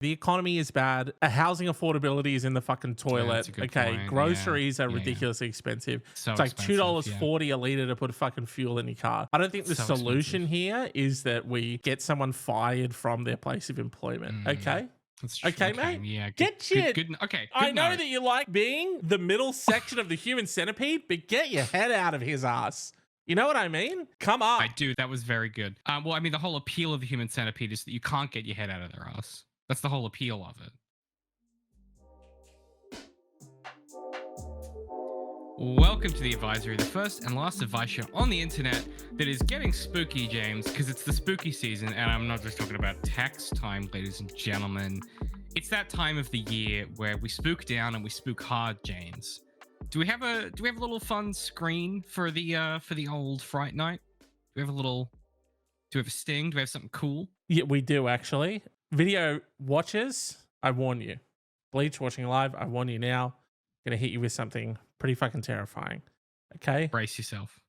The economy is bad. Housing affordability is in the fucking that's toilet. a good Okay, point. groceries are Yeah. ridiculously expensive. So It's like expensive, yeah. $2.40 a liter to put fucking fuel in your car. I don't think the So solution expensive. here is that we get someone fired from their place of employment. Okay? That's true. Okay, mate? Yeah. Get your... Okay. I Good know note. that you like being the middle section of the human centipede, but get your head out of his ass. You know what I mean? Come on. I do. That was very good. Well, I mean, the whole appeal of the human centipede is that you can't get your head out of their ass. That's the whole appeal of it. Welcome to The Advisory, the first and last advice show on the internet that is getting spooky, James, because it's the spooky season, and I'm not just talking about tax time, ladies and gentlemen. It's that time of the year where we spook down and we spook hard, James. Do we have a little fun screen for the old Fright Night? Do we have a sting? Do we have something cool? Yeah, we do actually. Video watchers, I warn you. Bleach watching live, I warn you now. Gonna hit you with something pretty fucking terrifying. Okay? Brace yourself.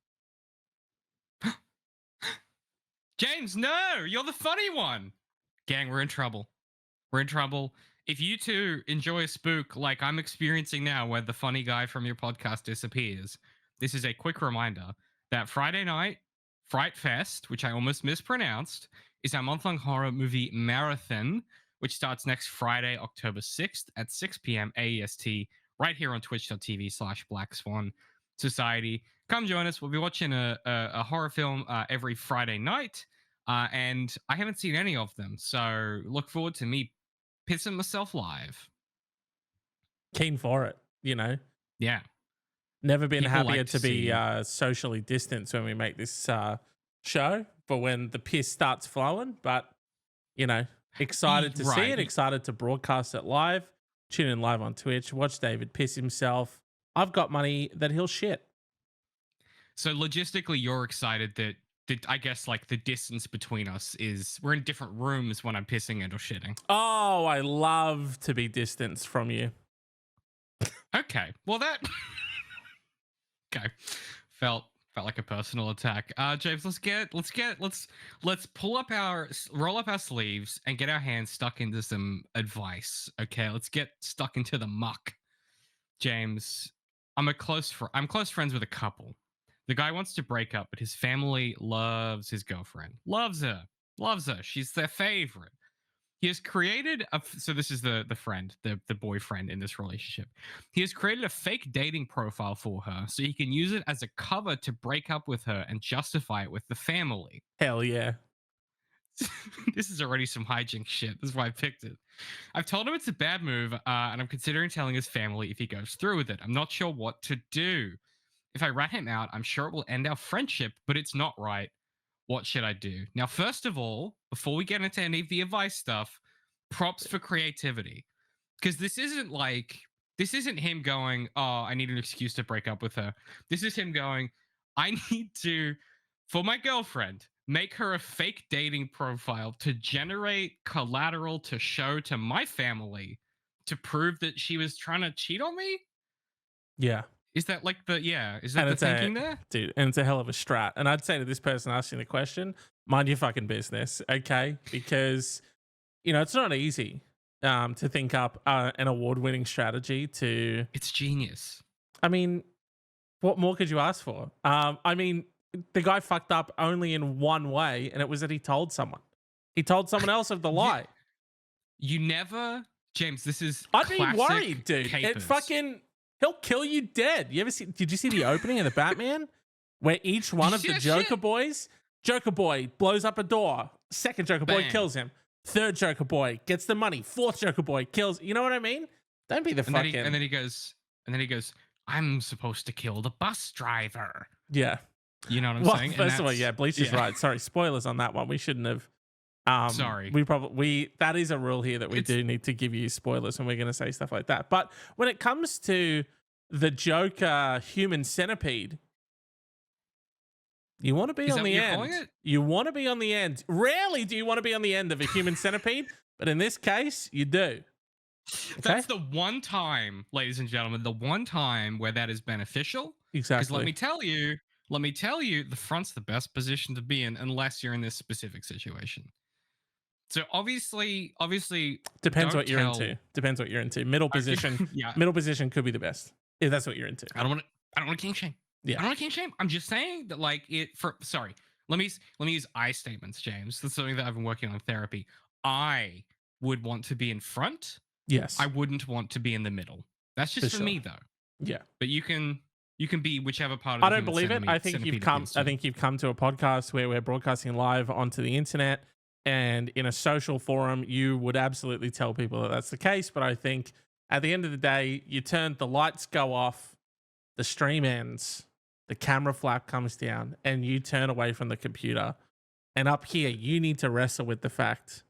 James, no! You're the funny one! Gang, we're in trouble. We're in trouble. If you two enjoy a spook like I'm experiencing now, where the funny guy from your podcast disappears, this is a quick reminder that Friday night, Fright Fest, which I almost mispronounced, is our month-long horror movie marathon, which starts next Friday, October 6th at 6 p.m. AEST, right here on twitch.tv/Black Swan Society. Come join us. We'll be watching a horror film every Friday night, and I haven't seen any of them, so look forward to me pissing myself live. Keen for it, you know? Yeah. Never been People happier like to to be see- socially distanced when we make this show for when the piss starts flowing. But, you know, excited to see it, excited to broadcast it live. Tune in live on Twitch. Watch David piss himself. I've got money that he'll shit. So logistically, you're excited that I guess like the distance between us is we're in different rooms when I'm pissing and or shitting. Oh, I love to be distanced from you. Okay. Well, that okay. Felt like a personal attack. James, let's roll up our sleeves and get our hands stuck into some advice. Okay, let's get stuck into the muck. James, I'm close friends with a couple. The guy wants to break up, but his family loves his girlfriend. Loves her. She's their favorite. He has created so this is the friend, the boyfriend in this relationship. He has created a fake dating profile for her so he can use it as a cover to break up with her and justify it with the family. Hell yeah. This is already some hijinks shit. This is why I picked it. I've told him it's a bad move, and I'm considering telling his family if he goes through with it. I'm not sure what to do. If I rat him out, I'm sure it will end our friendship, but it's not right. What should I do? Now, first of all, before we get into any of the advice stuff, props for creativity. Because this isn't him going, oh, I need an excuse to break up with her. This is him going, I need to, for my girlfriend, make her a fake dating profile to generate collateral to show to my family to prove that she was trying to cheat on me? Yeah. Is that the thinking there? Dude, and it's a hell of a strat. And I'd say to this person asking the question, mind your fucking business, okay? Because, you know, it's not easy to think up an award-winning strategy to... It's genius. I mean, what more could you ask for? I mean, the guy fucked up only in one way, and it was that he told someone. He told someone else of the lie. You never... James, this is I'd be worried, dude. Capers. It fucking... He'll kill you dead. Did you see the opening of the Batman? Where each one of the Joker boys, Joker boy blows up a door. Second Joker boy kills him. Third Joker boy gets the money. Fourth Joker boy kills. You know what I mean? Don't be the fucking... And then he goes, I'm supposed to kill the bus driver. Yeah. You know what I'm saying? First of all, yeah, Bleach is right. Sorry, spoilers on that one. We shouldn't have... Sorry. That is a rule here that we do need to give you spoilers when we're going to say stuff like that. But when it comes to the Joker human centipede, you want to be on the end. You want to be on the end. Rarely do you want to be on the end of a human centipede, but in this case, you do. Okay? That's the one time, ladies and gentlemen, the one time where that is beneficial. Exactly. Because let me tell you, the front's the best position to be in unless you're in this specific situation. So obviously, Depends don't what you're tell. into. Depends what you're into. Middle Okay, position. yeah, Middle position could be the best if that's what you're into. I don't want to. I don't want to king shame. Yeah. I don't want to king shame. I'm just saying that, like, it for. Sorry, let me use I statements, James. That's something that I've been working on in therapy. I would want to be in front. Yes. I wouldn't want to be in the middle. That's just for me, though. Yeah. But you can be whichever part of I the don't human believe it. centipede- I think you've centipede come. appeals I to. think you've come to a podcast where we're broadcasting live onto the internet, and in a social forum, you would absolutely tell people that that's the case. But I think at the end of the day, the lights go off, the stream ends, the camera flap comes down, and you turn away from the computer. And up here, you need to wrestle with the fact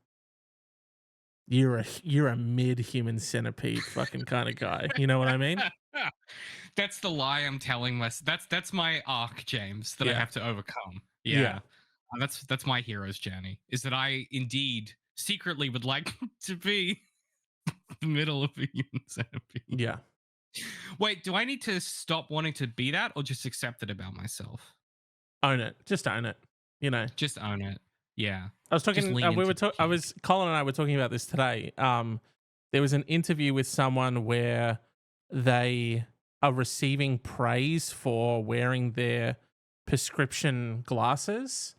you're a mid-human centipede fucking kind of guy. You know what I mean? That's the lie I'm telling myself. That's my arc, James, that I Yeah. have to overcome. Yeah. Yeah. That's my hero's journey. Is that I indeed secretly would like to be the middle of a human centipede. Yeah. Wait, do I need to stop wanting to be that, or just accept it about myself? Own it. Just own it. You know. Just own it. Yeah. I was talking. lean into the Colin and I were talking about this today. There was an interview with someone where they are receiving praise for wearing their prescription glasses.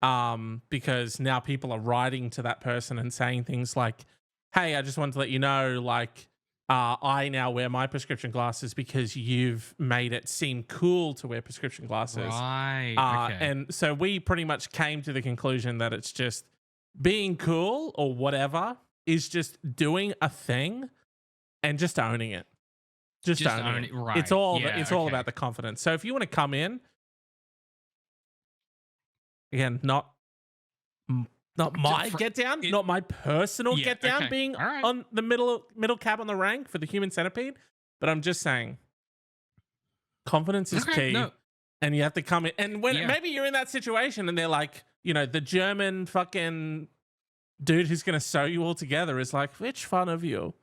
Because now people are writing to that person and saying things like, "Hey, I just wanted to let you know, like, I now wear my prescription glasses because you've made it seem cool to wear prescription glasses." Right. Okay. And so we pretty much came to the conclusion that it's just being cool or whatever is just doing a thing and just owning it. Just owning it. Right. It's all Yeah, it's all okay. about the confidence. So if you want to come in, again, not my get down, not my personal Yeah, get down, okay. being All right. on the middle cab on the rank for the human centipede, but I'm just saying, confidence is Okay, key, no. and you have to come in. And when Yeah. maybe you're in that situation, and they're like, the German fucking dude who's gonna sew you all together is like, which one of you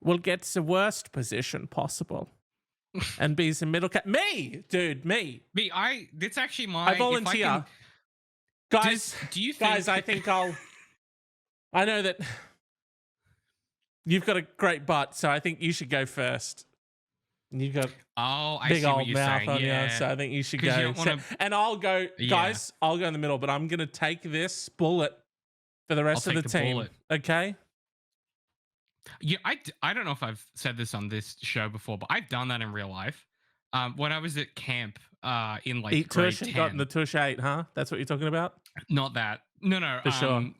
will get the worst position possible and be the middle cab? Me, dude, me. That's actually my. I volunteer. Guys, do you think? guys, I think I know that you've got a great butt, so I think you should go first. You've got Oh, I big see what old you're mouth saying. on Yeah. you, so I think you should 'Cause you go. don't wanna- And I'll go, Yeah. guys, I'll go in the middle, but I'm going to take this bullet for the rest of I'll the take the team. bullet. Okay? Yeah, I don't know if I've said this on this show before, but I've done that in real life. When I was at camp, in like Eat grade tush and 10. got in the tush 8, huh? That's what you're talking about? Not that. No. For sure.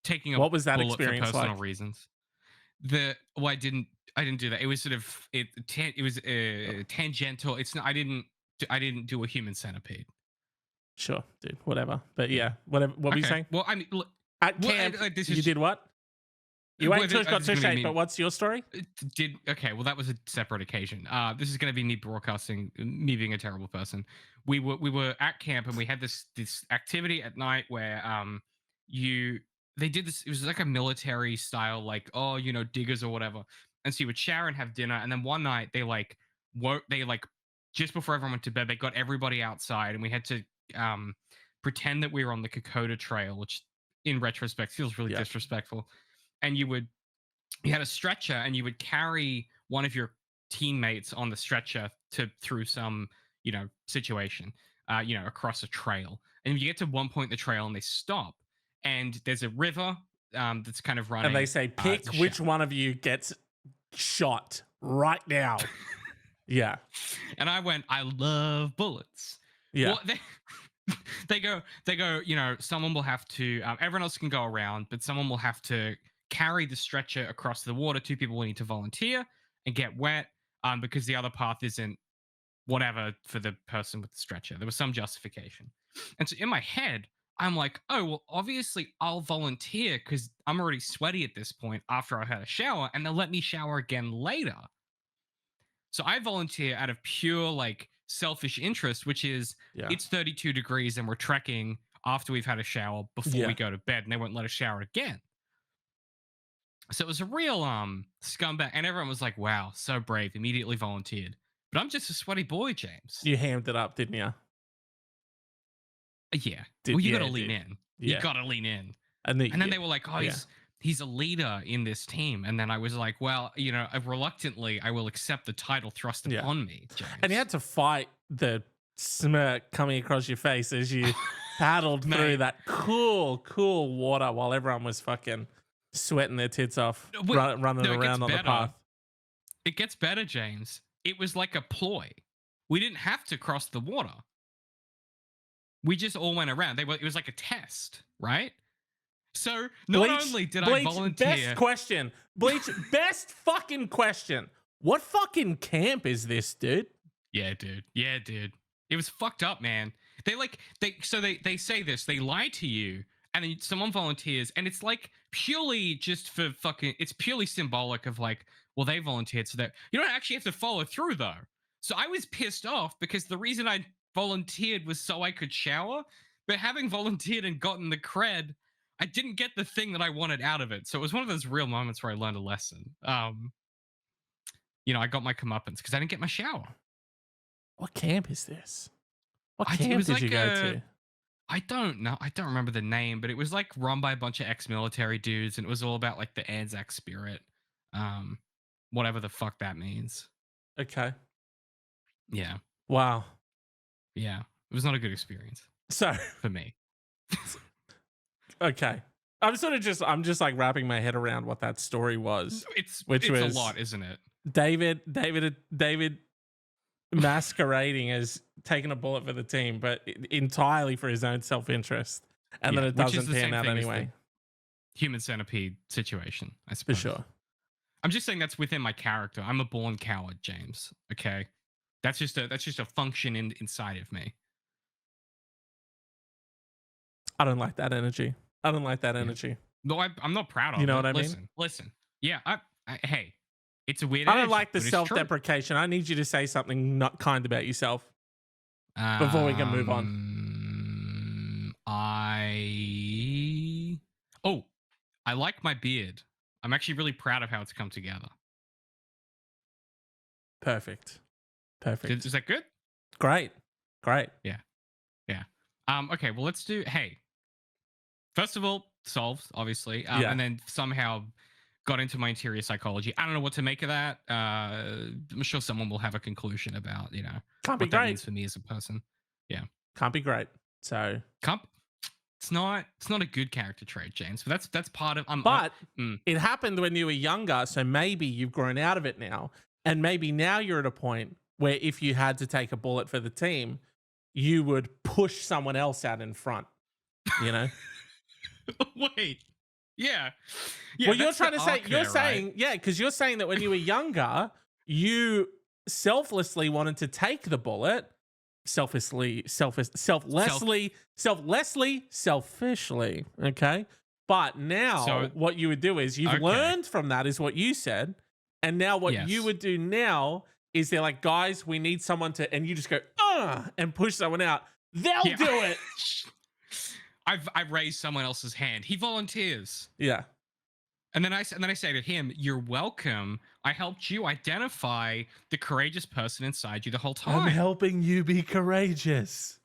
Taking a What was that bullet experience for personal like? reasons. I didn't do that. It was sort of it was tangential. It's not. I didn't do a human centipede. Sure, dude, whatever. But yeah, whatever. What were you Okay. saying? Well, I mean, look, At well, camp, this you is- did what? You ate tush, got this is gonna tush be 8, me- but what's your story? Okay, well, that was a separate occasion. This is going to be me broadcasting, me being a terrible person. We were at camp and we had this activity at night where they did this. It was like a military style, like, diggers or whatever. And so you would shower and have dinner, and then one night they just before everyone went to bed, they got everybody outside, and we had to pretend that we were on the Kokoda Trail, which in retrospect feels really disrespectful. And you had a stretcher, and you would carry one of your teammates on the stretcher through some situation, across a trail. And if you get to one point in the trail and they stop, and there's a river that's kind of running, And they say, pick which one of you gets shot right now. Yeah. And I went, I love bullets. Yeah. Well, they go, someone will have to, everyone else can go around, but someone will have to carry the stretcher across the water. 2 people will need to volunteer and get wet, because the other path isn't whatever for the person with the stretcher. There was some justification. And so in my head, I'm like, oh, well, obviously I'll volunteer because I'm already sweaty at this point after I had a shower, and they'll let me shower again later. So I volunteer out of pure selfish interest, which is it's 32 degrees and we're trekking after we've had a shower before we go to bed, and they won't let us shower again. So it was a real scumbag, and everyone was like, wow, so brave, immediately volunteered. But I'm just a sweaty boy, James. You hammed it up, didn't you? Yeah. Well, you got to lean in. Yeah. You got to lean in. And then they were like, oh, he's a leader in this team. And then I was like, well, reluctantly, I will accept the title thrust upon me, James. And you had to fight the smirk coming across your face as you paddled through that cool water while everyone was fucking sweating their tits off, running around on the path. It gets better, James. It was like a ploy. We didn't have to cross the water. We just all went around. It was like a test, right? So not only did I volunteer. Best question. Bleach, best fucking question. What fucking camp is this, dude? Yeah, dude. It was fucked up, man. They say this. They lie to you, and then someone volunteers, and it's like purely just for fucking. It's purely symbolic of like, well, they volunteered so that you don't actually have to follow through though. So I was pissed off because the reason I volunteered was so I could shower, but having volunteered and gotten the cred, I didn't get the thing that I wanted out of it. So it was one of those real moments where I learned a lesson. I got my comeuppance because I didn't get my shower. What camp is this? What camp did you go to? I don't know. I don't remember the name, but it was like run by a bunch of ex-military dudes, and it was all about like the Anzac spirit. Whatever the fuck that means. Okay. Yeah. Wow. Yeah. It was not a good experience. So for me. Okay. I'm just like wrapping my head around what that story was. It's a lot, isn't it? David masquerading as taking a bullet for the team, but entirely for his own self-interest. And then it doesn't pan out anyway. Human centipede situation, I suppose. For sure. I'm just saying that's within my character. I'm a born coward, James. Okay. That's just a function inside of me. I don't like that energy. No, I'm not proud of it. You know what I mean? Listen. Yeah, hey, it's a weird I don't energy, like the self-deprecation. I need you to say something not kind about yourself before we can move on. I like my beard. I'm actually really proud of how it's come together. Perfect. Is that good? Great. Yeah. Okay, well, let's do... Hey, first of all, solved, obviously. And then somehow got into my interior psychology. I don't know what to make of that. I'm sure someone will have a conclusion about, Can't be what great. that means for me as a person. Yeah. Can't be great. So... It's not a good character trait, James. But that's part of... it happened when you were younger, so maybe you've grown out of it now. And maybe now you're at a point where if you had to take a bullet for the team, you would push someone else out in front, Wait. Yeah. Well, you're trying to say, because you're saying that when you were younger, you selflessly wanted to take the bullet, selfishly, okay? But now what you would do is you've learned from that is what you said. And now what you would do now is they're like, guys, we need someone to, and you just go, and push someone out. They'll do it. I've raised someone else's hand. He volunteers. Yeah. And then I say to him, you're welcome. I helped you identify the courageous person inside you the whole time. I'm helping you be courageous.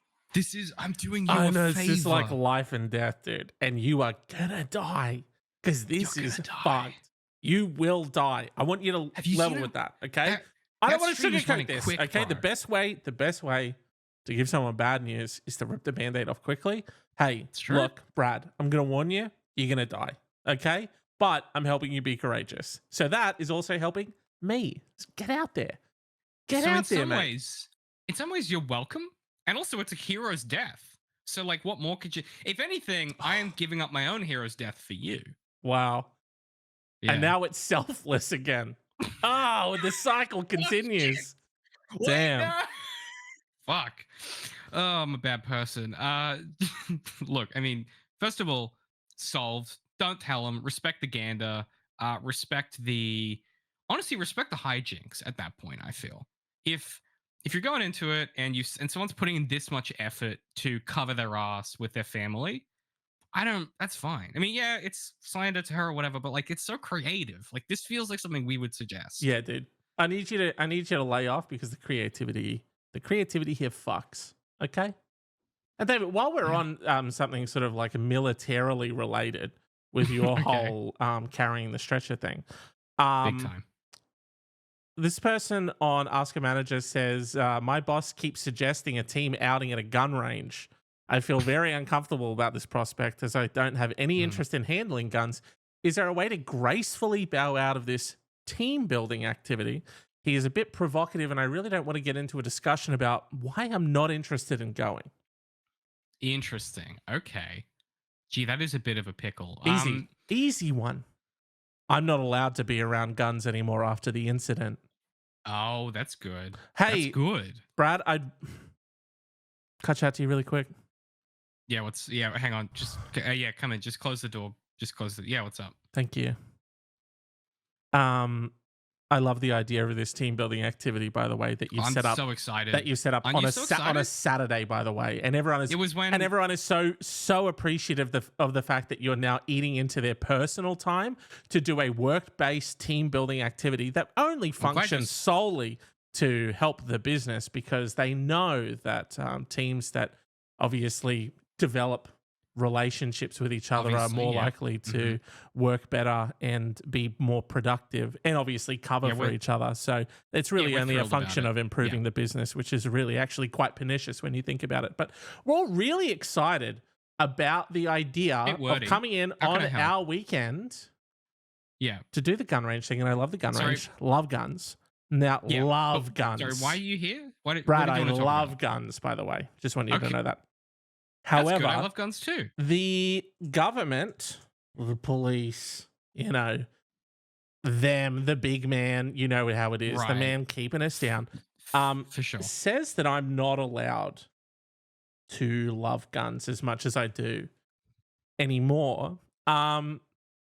I'm doing you a favor. This is like life and death, dude. And you are gonna die because this is fucked. You will die. I want you to level with that, okay? I don't want to sugarcoat this, okay? The best way to give someone bad news is to rip the Band-Aid off quickly. Hey, look, Brad, I'm going to warn you, you're going to die, okay? But I'm helping you be courageous. So that is also helping me. Get out there. Get out there, mate. In some ways, you're welcome. And also, it's a hero's death. So, like, what more could you... If anything, I am giving up my own hero's death for you. Wow. Yeah. And now it's selfless again. Oh, the cycle continues. Damn. No. Fuck. Oh, I'm a bad person. Look, I mean, first of all, solved. Don't tell him. Respect the gander. Respect the hijinks at that point, I feel. If you're going into it and someone's putting in this much effort to cover their ass with their family, that's fine. I mean, yeah, it's slander to her or whatever, but like, it's so creative. Like, this feels like something we would suggest. Yeah, dude. I need you to lay off because the creativity here fucks. Okay? And David, while we're Yeah. on something sort of like militarily related with your Okay. whole carrying the stretcher thing, Big um, time. this person on Ask a Manager says, my boss keeps suggesting a team outing at a gun range. I feel very uncomfortable about this prospect as I don't have any interest in handling guns. Is there a way to gracefully bow out of this team building activity? He is a bit provocative and I really don't want to get into a discussion about why I'm not interested in going. Interesting. Okay. Gee, that is a bit of a pickle. Easy one. I'm not allowed to be around guns anymore after the incident. Oh, that's good. Hey, that's good. Brad, I'd cut you out to you really quick. Yeah, hang on. Just come in. Just close the door. Just close it. Yeah, what's up? Thank you. I love the idea of this team building activity, by the way, that you've set up. I'm so excited. That you set up on a Saturday, by the way, and everyone is so appreciative of the fact that you're now eating into their personal time to do a work-based team building activity that only functions solely to help the business, because they know that teams that obviously develop relationships with each other are more likely to work better and be more productive and obviously cover for each other. So it's really only a function of improving the business, which is really actually quite pernicious when you think about it. But we're all really excited about the idea of coming in on our weekend to do the gun range thing. And I love the gun range. Love guns. Now, love guns. Sorry, why are you here? Brad, I love guns, by the way. Just want you to know that. However, I love guns too. The government, the police, them, the big man, you know how it is, the man keeping us down, for sure, says that I'm not allowed to love guns as much as I do anymore. And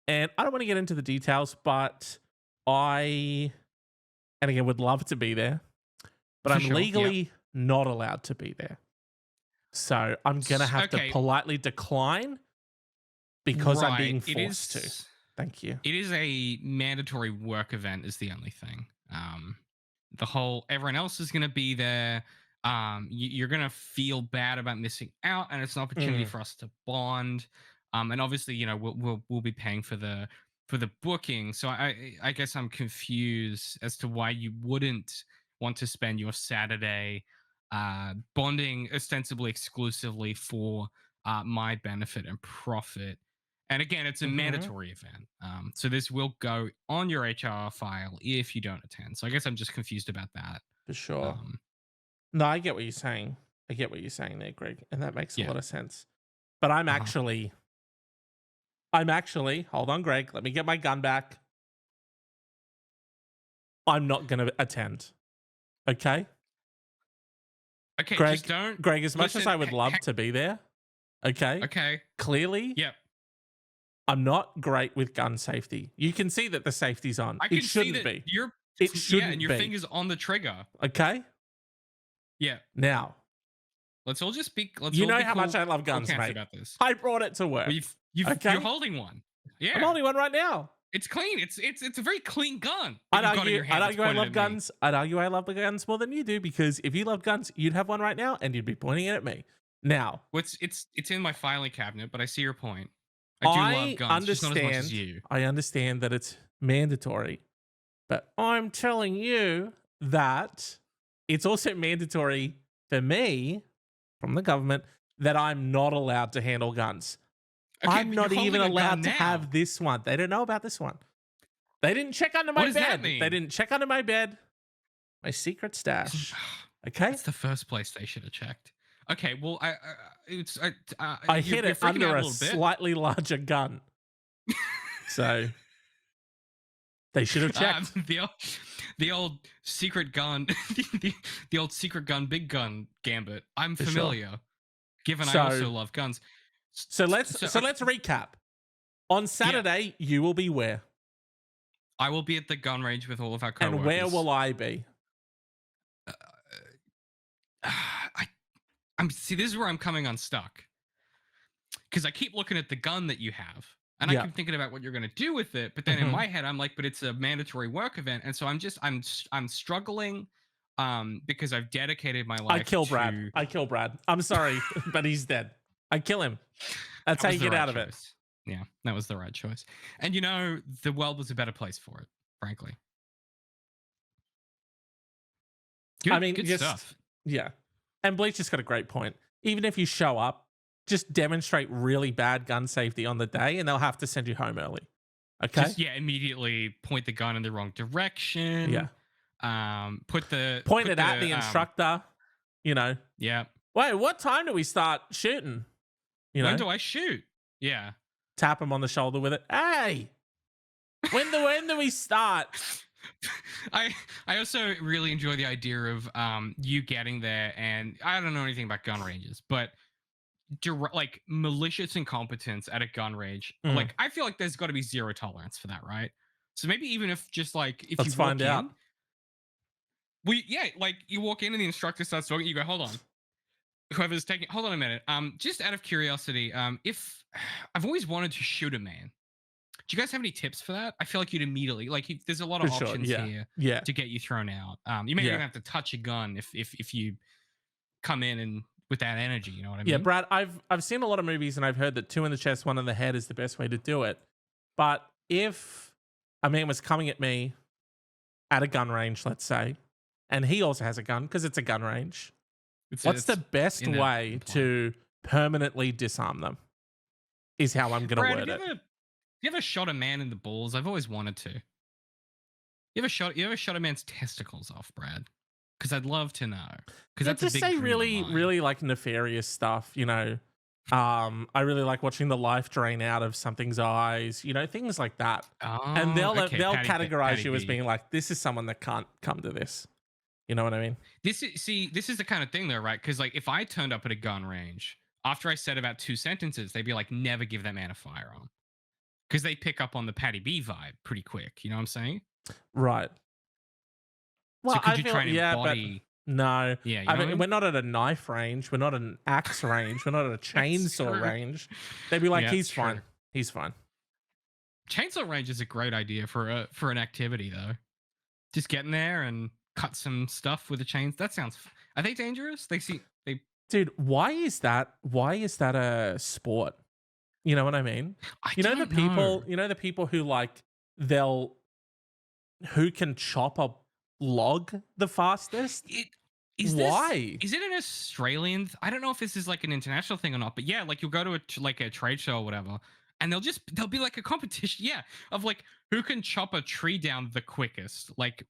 I don't want to get into the details, but and again, would love to be there, but I'm legally not allowed to be there. So I'm going to have to politely decline because I'm being forced to. Thank you. It is a mandatory work event is the only thing. Everyone else is going to be there. You're going to feel bad about missing out, and it's an opportunity for us to bond. And obviously, we'll be paying for the booking. So I guess I'm confused as to why you wouldn't want to spend your Saturday bonding ostensibly exclusively for my benefit and profit. And again, it's a mandatory event. So this will go on your HR file if you don't attend. So I guess I'm just confused about that. For sure. No, I get what you're saying. I get what you're saying there, Greg. And that makes a lot of sense. But I'm actually, hold on, Greg, let me get my gun back. I'm not going to attend. Okay? Okay, Greg, just don't. Greg, as much as I would love to be there, okay? Clearly, I'm not great with gun safety. You can see that the safety's on. It shouldn't be. It shouldn't and your finger's on the trigger. Okay? Yeah. Now, let's all just speak. You know how much I love guns, mate. About this. I brought it to work. You're holding one. Yeah. I'm holding one right now. It's clean. It's a very clean gun. I'd argue I love guns. I'd argue I love the guns more than you do, because if you love guns, you'd have one right now and you'd be pointing it at me. Now, it's in my filing cabinet, but I see your point. I do love guns, just not as much as you. I understand that it's mandatory, but I'm telling you that it's also mandatory for me from the government that I'm not allowed to handle guns. Okay, I'm not even allowed to have this one. They don't know about this one. They didn't check under my bed. They didn't check under my bed. My secret stash. Okay? That's the first place they should have checked. Okay, well, I hid it under a slightly larger gun. So they should have checked. The old secret gun, the old secret gun, big gun gambit. I'm familiar, given I also love guns. So let's recap. On Saturday, you will be where? I will be at the gun range with all of our coworkers. And where will I be? See, this is where I'm coming unstuck. Because I keep looking at the gun that you have, and I keep thinking about what you're going to do with it. But then in my head, I'm like, but it's a mandatory work event, and so I'm struggling because I've dedicated my I life kill to. Brad. I kill Brad. I'm sorry, but he's dead. I kill him. That's That how was you the get right out of it. choice. Yeah, that was the right choice. And the world was a better place for it, frankly. I mean, good stuff. Yeah. And Bleach has got a great point. Even if you show up, just demonstrate really bad gun safety on the day and they'll have to send you home early. Okay? Just immediately point the gun in the wrong direction. Yeah. Point it at the instructor, Yeah. Wait, what time do we start shooting? When do I shoot? Yeah. Tap him on the shoulder with it. Hey, when do we start? I also really enjoy the idea of you getting there, and I don't know anything about gun ranges, but like malicious incompetence at a gun range, like I feel like there's got to be zero tolerance for that, right? So maybe even if just like if Let's you walk find out. Like you walk in and the instructor starts talking, you go, hold on. Whoever's taking, hold on a minute. Just out of curiosity, if I've always wanted to shoot a man, do you guys have any tips for that? I feel like you'd immediately there's a lot of options here to get you thrown out. You may even have to touch a gun if you come in and with that energy, you know what I mean? Yeah, Brad, I've seen a lot of movies and I've heard that 2 in the chest, 1 in the head is the best way to do it. But if a man was coming at me at a gun range, let's say, and he also has a gun because it's a gun range, what's the best way to permanently disarm them? Is how I'm going to word it. You ever shot a man in the balls? I've always wanted to. You ever shot a man's testicles off, Brad? Because I'd love to know. Because that's just a big say really like nefarious stuff. I really like watching the life drain out of something's eyes. Things like that. And they'll categorize you as being like, this is someone that can't come to this. You know what I mean? This is the kind of thing though, right? Because like if I turned up at a gun range after I said about 2 sentences, they'd be like, never give that man a firearm. Because they pick up on the Patty B vibe pretty quick. You know what I'm saying? Right. Well, so could you try and embody? But no. Yeah, I mean, we're not at a knife range. We're not at an axe range. We're not at a chainsaw range. They'd be like, he's fine. He's fine. Chainsaw range is a great idea for an activity though. Just getting there and cut some stuff with the chains. That sounds. Are they dangerous? Dude, why is that a sport? You know what I mean? You know the people who like who can chop a log the fastest? Why? Is it an Australian? I don't know if this is like an international thing or not, but yeah, like you'll go to a trade show or whatever, and there'll be like a competition, of like who can chop a tree down the quickest. Like,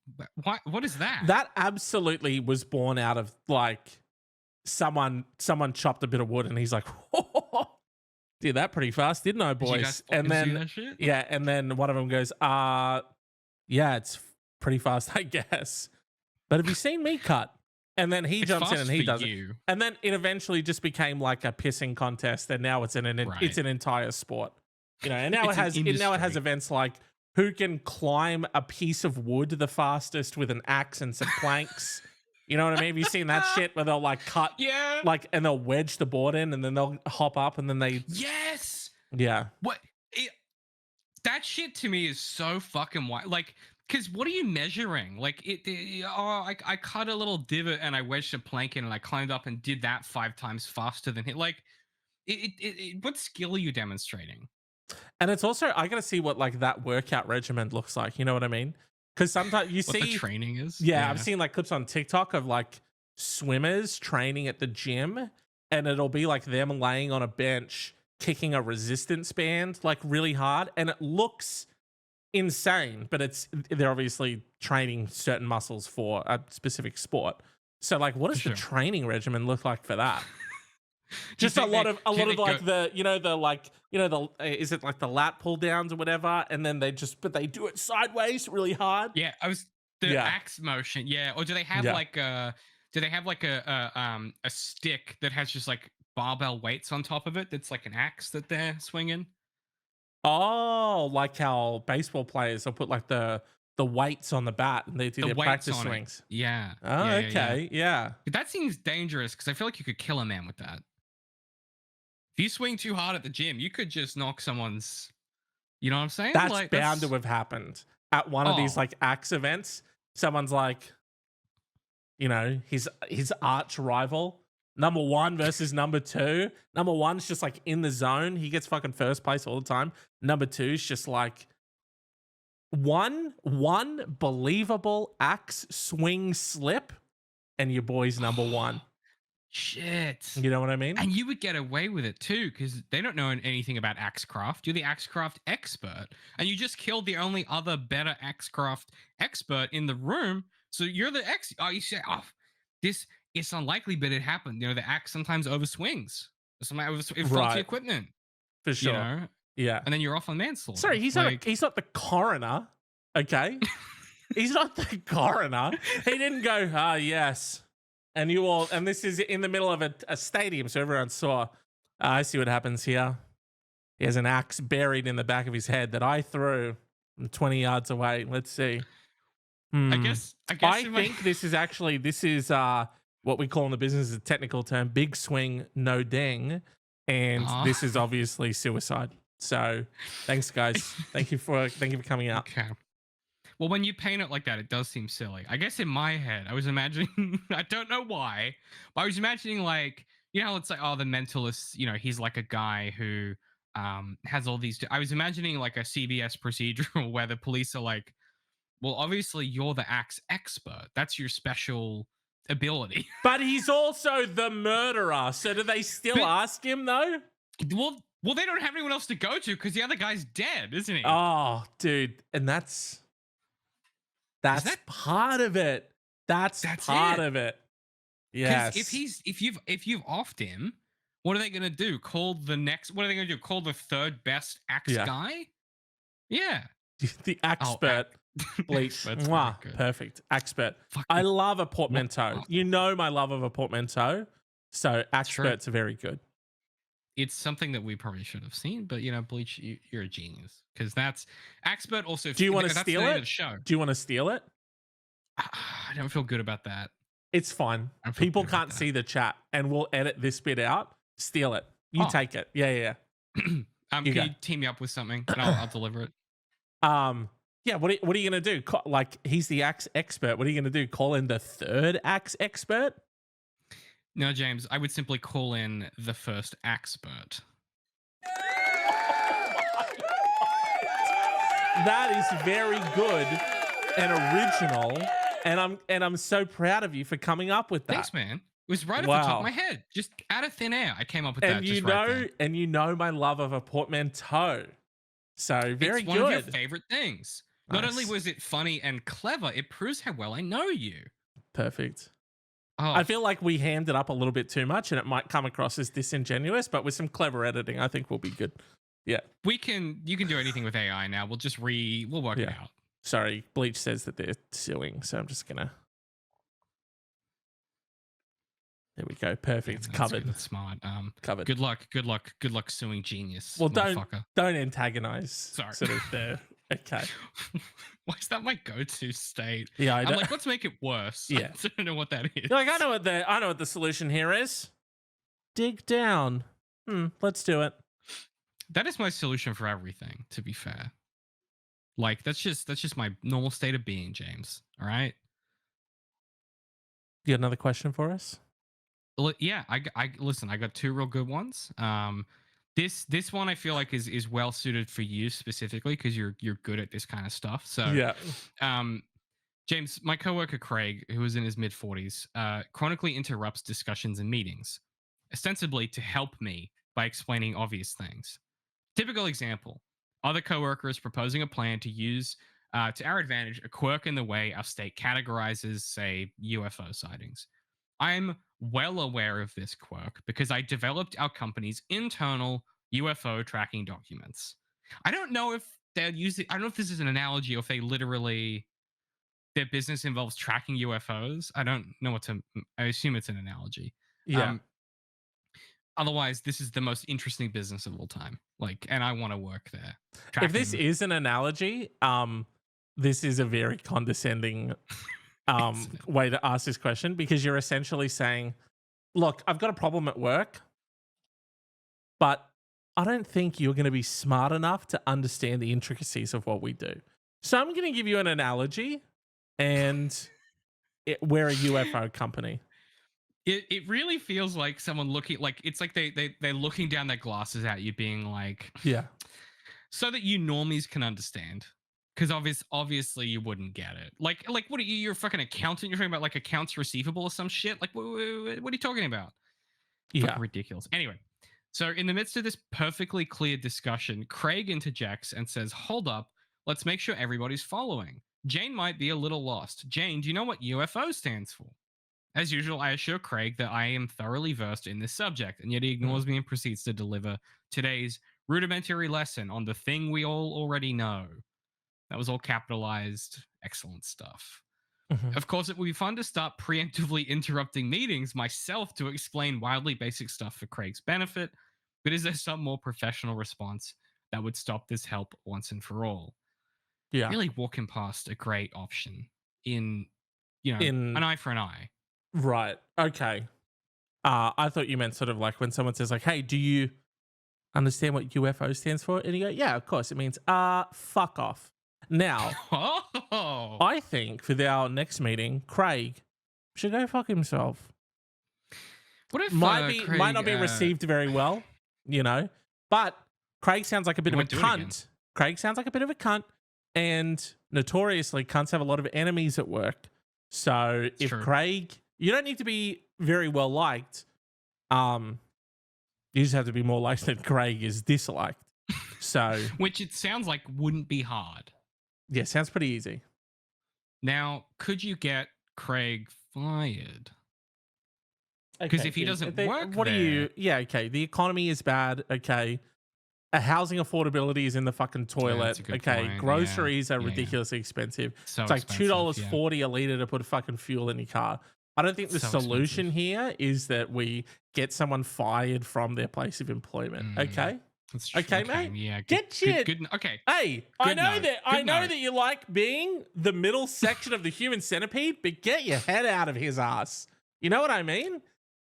what is that? That absolutely was born out of like someone chopped a bit of wood and he's like, did that pretty fast, didn't I, boys? And then and then one of them goes, yeah, it's pretty fast, I guess. But have you seen me cut? And then he jumps in and he does it. And then it eventually just became like a pissing contest, and now it's it's an entire sport. And now it has events like who can climb a piece of wood the fastest with an axe and some planks. You know what I mean? Have you seen that shit where they'll like cut, and they'll wedge the board in, and then they'll hop up, and then they that shit to me is so fucking wild. Like, because what are you measuring? Like, I cut a little divot and I wedged a plank in and I climbed up and did that 5 times faster than him. Like, what skill are you demonstrating? And it's also, I gotta see what like that workout regimen looks like. You know what I mean? Because sometimes you what see the training is. Yeah, I've seen like clips on TikTok of like swimmers training at the gym, and it'll be like them laying on a bench kicking a resistance band like really hard, and it looks insane, but they're obviously training certain muscles for a specific sport. So like, what does the training regimen look like for that? Just a lot of like is it like the lat pull downs or whatever, and then they do it sideways really hard. Yeah, axe motion. Yeah, or do they have like a stick that has just like barbell weights on top of it? That's like an axe that they're swinging. Oh, like how baseball players will put like the weights on the bat and they do their practice swings. Yeah. Oh, okay. Yeah. But that seems dangerous because I feel like you could kill a man with that. If you swing too hard at the gym, you could just knock someone's. You know what I'm saying? That's bound to have happened at one of these like axe events. Someone's like, you know, his arch rival. Number 1 versus number 2. Number 1's just like in the zone. He gets fucking first place all the time. Number 2's just like one believable axe swing slip, and your boy's number 1. Shit. You know what I mean? And you would get away with it too, because they don't know anything about Axecraft. You're the Axecraft expert, and you just killed the only other better Axecraft expert in the room. So you're the you say, oh, this it's unlikely, but it happened. You know, the axe sometimes overswings. Sometimes it faulty equipment. For sure. You know? Yeah. And then you're off on manslaughter. Sorry, he's not the coroner. Okay. He's not the coroner. He didn't go, yes. And this is in the middle of a stadium, so everyone saw. I see what happens here. He has an axe buried in the back of his head that I threw from 20 yards away. Let's see. I think this is what we call in the business a technical term, big swing, no ding. And this is obviously suicide. So thanks, guys. Thank you for coming out. Okay. Well, when you paint it like that, it does seem silly. I guess in my head, I was imagining, I don't know why, but I was imagining like, you know, it's like, oh, the mentalist, you know, he's like a guy who has all these. I was imagining like a CBS procedural where the police are like, well, obviously you're the axe expert. That's your special ability. But he's also the murderer. So do they still ask him though? Well, they don't have anyone else to go to because the other guy's dead, isn't he? Oh, dude. And that's part of it. That's part of it. Yes. If you've offed him, what are they gonna do? What are they gonna do? Call the third best axe guy? Yeah. The Axepert. Bleach. Perfect. Axepert. I love a portmanteau. You know my love of a portmanteau. So Axeperts are very good. It's something that we probably should have seen, but you know, Bleach, you're a genius because that's Axepert. Also, do you want to steal it? Do you want to steal it? I don't feel good about that. It's fine. People can't see the chat, and we'll edit this bit out. Steal it. You take it. Yeah. Can you team me up with something, and I'll deliver it. Yeah. What are you gonna do? Like he's the axe expert. What are you gonna do? Call in the third axe expert? No, James, I would simply call in the first Axepert. That is very good and original, and I'm so proud of you for coming up with that. Thanks, man. It was right off the top of my head, just out of thin air. I came up with that. And you know my love of a portmanteau, so very good. It's one of your favorite things. Nice. Not only was it funny and clever, it proves how well I know you. Perfect. Oh. I feel like we hammed it up a little bit too much and it might come across as disingenuous, but with some clever editing, I think we'll be good. Yeah. You can do anything with AI now. We'll work it out. Sorry, Bleach says that they're suing, so I'm just gonna. There we go. Perfect. Yeah, covered. That's smart. Covered. Good luck suing genius. Well, don't antagonize. Sorry. Sort of there. Okay. Why is that my go-to state? Yeah, I'm like, let's make it worse. Yeah. I don't know what that is. You're like, I know what the solution here is. Dig down. Let's do it. That is my solution for everything, to be fair. Like, that's just my normal state of being, James. All right? You got another question for us? Yeah, listen, I got 2 real good ones. This one I feel like is well suited for you specifically because you're good at this kind of stuff. So yeah. James, my coworker Craig, who is in his mid-40s, chronically interrupts discussions and meetings, ostensibly to help me by explaining obvious things. Typical example: other coworkers proposing a plan to use to our advantage a quirk in the way our state categorizes, say, UFO sightings. I'm well aware of this quirk because I developed our company's internal UFO tracking documents. I don't know if they'll use it. I don't know if this is an analogy or if they literally, their business involves tracking UFOs. I don't know I assume it's an analogy. Yeah. Otherwise, this is the most interesting business of all time. Like, and I want to work there. If this is an analogy, this is a very condescending way to ask this question because you're essentially saying, look, I've got a problem at work, but I don't think you're going to be smart enough to understand the intricacies of what we do. So I'm going to give you an analogy and we're a UFO company. It really feels like someone looking, like it's like they're looking down their glasses at you, being like, Yeah. so that you normies can understand. Because obviously you wouldn't get it. Like what are you? You're a fucking accountant. You're talking about like accounts receivable or some shit. Like what are you talking about? Yeah. Fucking ridiculous. Anyway, so in the midst of this perfectly clear discussion, Craig interjects and says, "Hold up, let's make sure everybody's following. Jane might be a little lost. Jane, do you know what UFO stands for?" As usual, I assure Craig that I am thoroughly versed in this subject, and yet he ignores me and proceeds to deliver today's rudimentary lesson on the thing we all already know. That was all capitalized. Excellent stuff. Mhm. Of course, it would be fun to start preemptively interrupting meetings myself to explain wildly basic stuff for Craig's benefit, but is there some more professional response that would stop this help once and for all? Yeah. Really walking past a great option in, an eye for an eye. Right. Okay. I thought you meant sort of like when someone says like, "Hey, do you understand what UFO stands for?" And you go, "Yeah, of course. It means fuck off." Now, Oh, I think for our next meeting, Craig should go fuck himself. what if Might Craig, not be received very well, but Craig sounds like a bit of a cunt. Craig sounds like a bit of a cunt, and notoriously, cunts have a lot of enemies at work. So if true. Craig, you don't need to be very well liked. You just have to be more liked than Craig is disliked. So, which it sounds like wouldn't be hard. Yeah, sounds pretty easy. Now, could you get Craig fired? Because if he doesn't work what there, are you? Yeah, okay. The economy is bad. Okay, housing affordability is in the fucking toilet. a good Okay, point. Groceries are Yeah. ridiculously expensive. So it's like expensive, $2.40 a liter to put fucking fuel in your car. I don't think the So solution here is that we get someone fired from their place of employment. Okay. That's true. Okay, mate. Yeah. Get shit. Okay. Hey, I know note. that you like being the middle section of the human centipede, but get your head out of his ass. You know what I mean?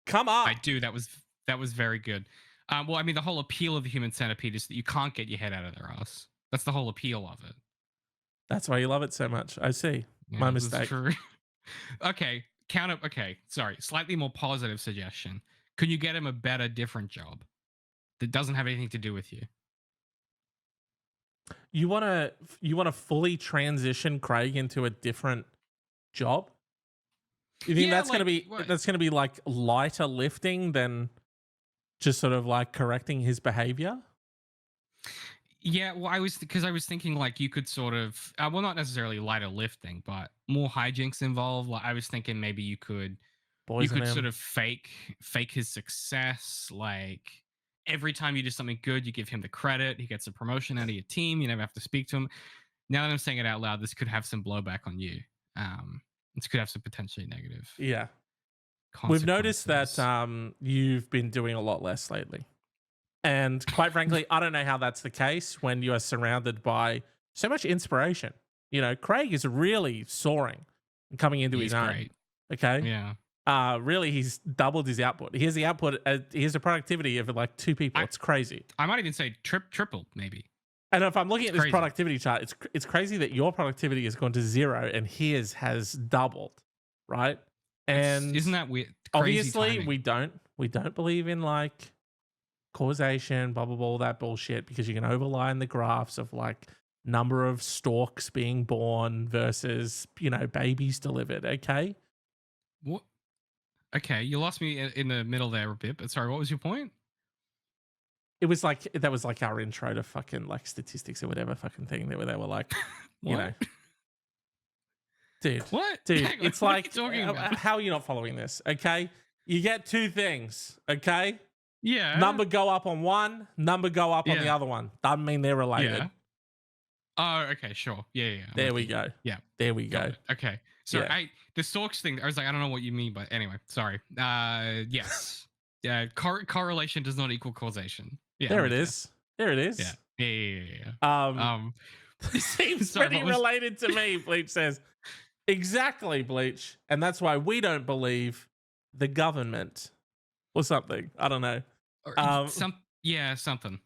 Come on. I do. That was very good. Well, I mean, the whole appeal of the human centipede is that you can't get your head out of their ass. That's the whole appeal of it. That's why you love it so much. I see. Yeah, My mistake. True. Okay. Okay. Sorry. Slightly more positive suggestion. Could you get him a better, different job that doesn't have anything to do with you? You want to fully transition Craig into a different job? You think that's going to be like lighter lifting than just sort of like correcting his behavior? Yeah, well, I was thinking like you could sort of, well, not necessarily lighter lifting, but more hijinks involved. Like I was thinking maybe you could sort of fake his success. Like every time you do something good, you give him the credit. He gets a promotion out of your team. You never have to speak to him. Now that I'm saying it out loud, this could have some blowback on you. This could have some potentially negative. Yeah. We've noticed that you've been doing a lot less lately. And quite frankly, I don't know how that's the case when you are surrounded by so much inspiration. Craig is really soaring and coming into his own. Great. Okay. Yeah. Really, he's doubled his output. He has the output. He has a productivity of like 2 people. It's crazy. I might even say tripled, maybe. And if I'm looking at this productivity chart, it's crazy that your productivity has gone to 0 and his has doubled, right? And isn't that weird? Obviously, we don't believe in like causation, blah blah blah, all that bullshit, because you can overline the graphs of like number of storks being born versus babies delivered. Okay. What? Okay, you lost me in the middle there a bit. But sorry, what was your point? It was like that was like our intro to fucking like statistics or whatever fucking thing that they were like, dude. What? Dude, Hang on, it's what like, are you talking about? How are you not following this? Okay, you get 2 things. Okay. Yeah. Number go up on one, number go up on the other one. Doesn't mean they're related. Yeah. Oh, okay, sure. Yeah. There we go. Yeah. There we go. Okay. So the storks thing, I was like, I don't know what you mean, but anyway, sorry. Yes. Yeah. Correlation does not equal causation. Yeah. There it is. There it is. Yeah. This seems pretty related to me, Bleach says. Exactly, Bleach. And that's why we don't believe the government or something. I don't know. Something.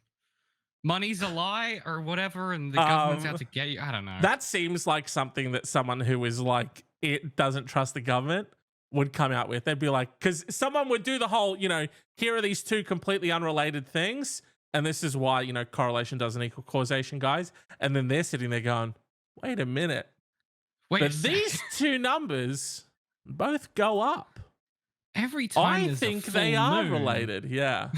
Money's a lie or whatever, and the government's out to get you. I don't know. That seems like something that someone who is like it doesn't trust the government would come out with. They'd be like, because someone would do the whole, here are these two completely unrelated things, and this is why, correlation doesn't equal causation, guys. And then they're sitting there going, wait a minute. But these two numbers both go up. Every time I think they are related. Yeah.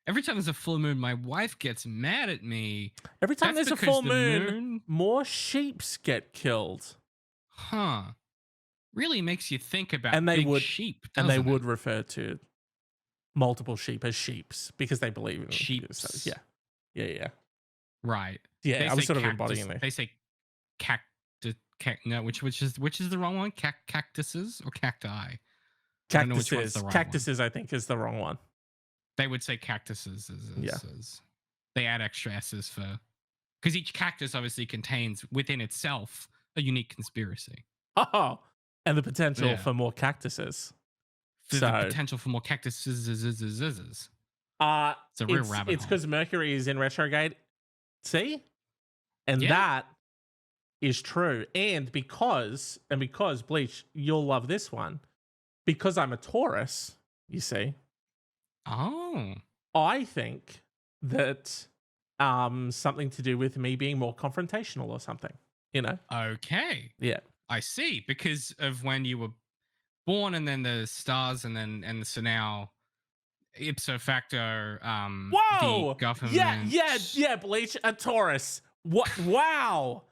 Every time there's a full moon, my wife gets mad at me. Every time there's a full moon, more sheeps get killed. Huh. Really makes you think about sheep, and they would refer to multiple sheep as sheeps because they believe in sheep. So, yeah. Right. Yeah, I was sort of embodying it. They say which is the wrong one? Cactuses or cacti? Cactuses, I think, is the wrong one. They would say cactuses. They add extra S's because each cactus obviously contains within itself a unique conspiracy. Oh, and the potential for more cactuses. The potential for more cactuses. It's a real rabbit hole. It's because Mercury is in retrograde. See? And that is true. And because Bleach, you'll love this one. Because I'm a Taurus, you see. Oh. I think that something to do with me being more confrontational or something, Okay. Yeah. I see. Because of when you were born and then the stars and so now ipso facto whoa! The government. Yeah, Bleach, a Taurus. What? Wow.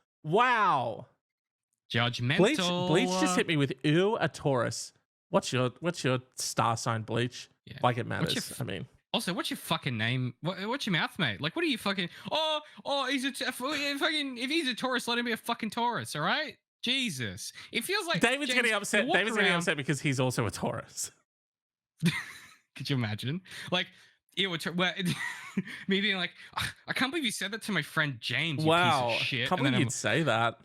Judgmental. Bleach just hit me with a Taurus. What's your star sign, Bleach? Yeah. Like it matters. Also, what's your fucking name? What's your mouth, mate? Like, what are you fucking? He's fucking. If he's a Taurus, let him be a fucking Taurus. All right. Jesus. It feels like David's getting upset. David's getting upset because he's also a Taurus. Could you imagine? Like, me being like, I can't believe you said that to my friend James. Wow. You piece of shit. Can't believe you'd say that.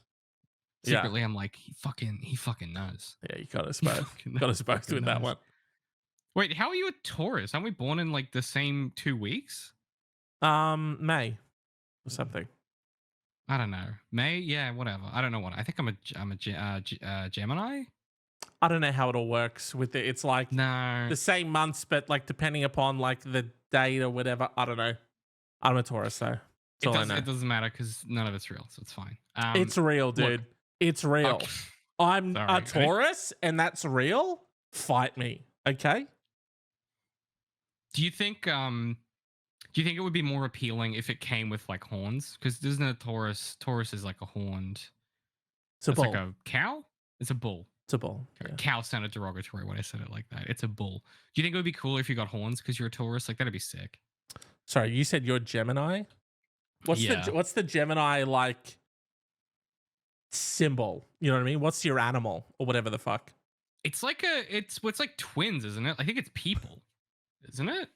Secretly, I'm like, he fucking knows. Yeah, you got us both. Got us both with that one. Wait, how are you a Taurus? Aren't we born in like the same 2 weeks? May or something. I don't know. May, yeah, whatever. I don't know what. I think I'm a Gemini. I don't know how it all works with it. It's like the same months, but like depending upon like the date or whatever. I don't know. I'm a Taurus though. It doesn't matter because none of it's real, so it's fine. It's real, dude. Look, it's real. Okay. I'm a Taurus, and that's real. Fight me, okay? Do you think it would be more appealing if it came with like horns? Because isn't a Taurus? Taurus is like a horned. It's a bull. Like a cow. It's a bull. It's a bull. Yeah. Cow sounded derogatory when I said it like that. It's a bull. Do you think it would be cool if you got horns because you're a Taurus? Like that'd be sick. Sorry, you said you're Gemini. What's the Gemini like symbol? You know what I mean? What's your animal or whatever the fuck? It's like it's like twins, isn't it? I think it's people, isn't it?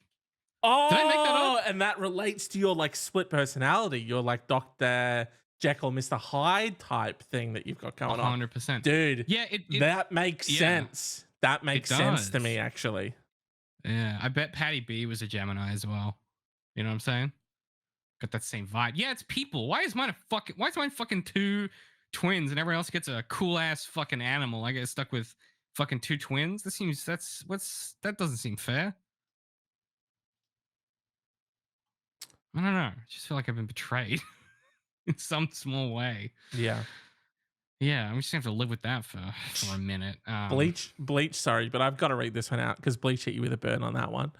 Oh, did I make that up? And that relates to your like split personality. You're like Dr. Jekyll, Mr. Hyde type thing that you've got going on. 100%. Dude. Yeah, that makes sense. That makes sense to me, actually. Yeah, I bet Patty B was a Gemini as well. You know what I'm saying? Got that same vibe. Yeah, it's people. Why is mine fucking two twins and everyone else gets a cool ass fucking animal? I get stuck with fucking two twins. That doesn't seem fair. I don't know. I just feel like I've been betrayed in some small way. Yeah. Yeah, I'm just gonna have to live with that for a minute. Bleach, sorry, but I've got to read this one out because Bleach hit you with a burn on that one.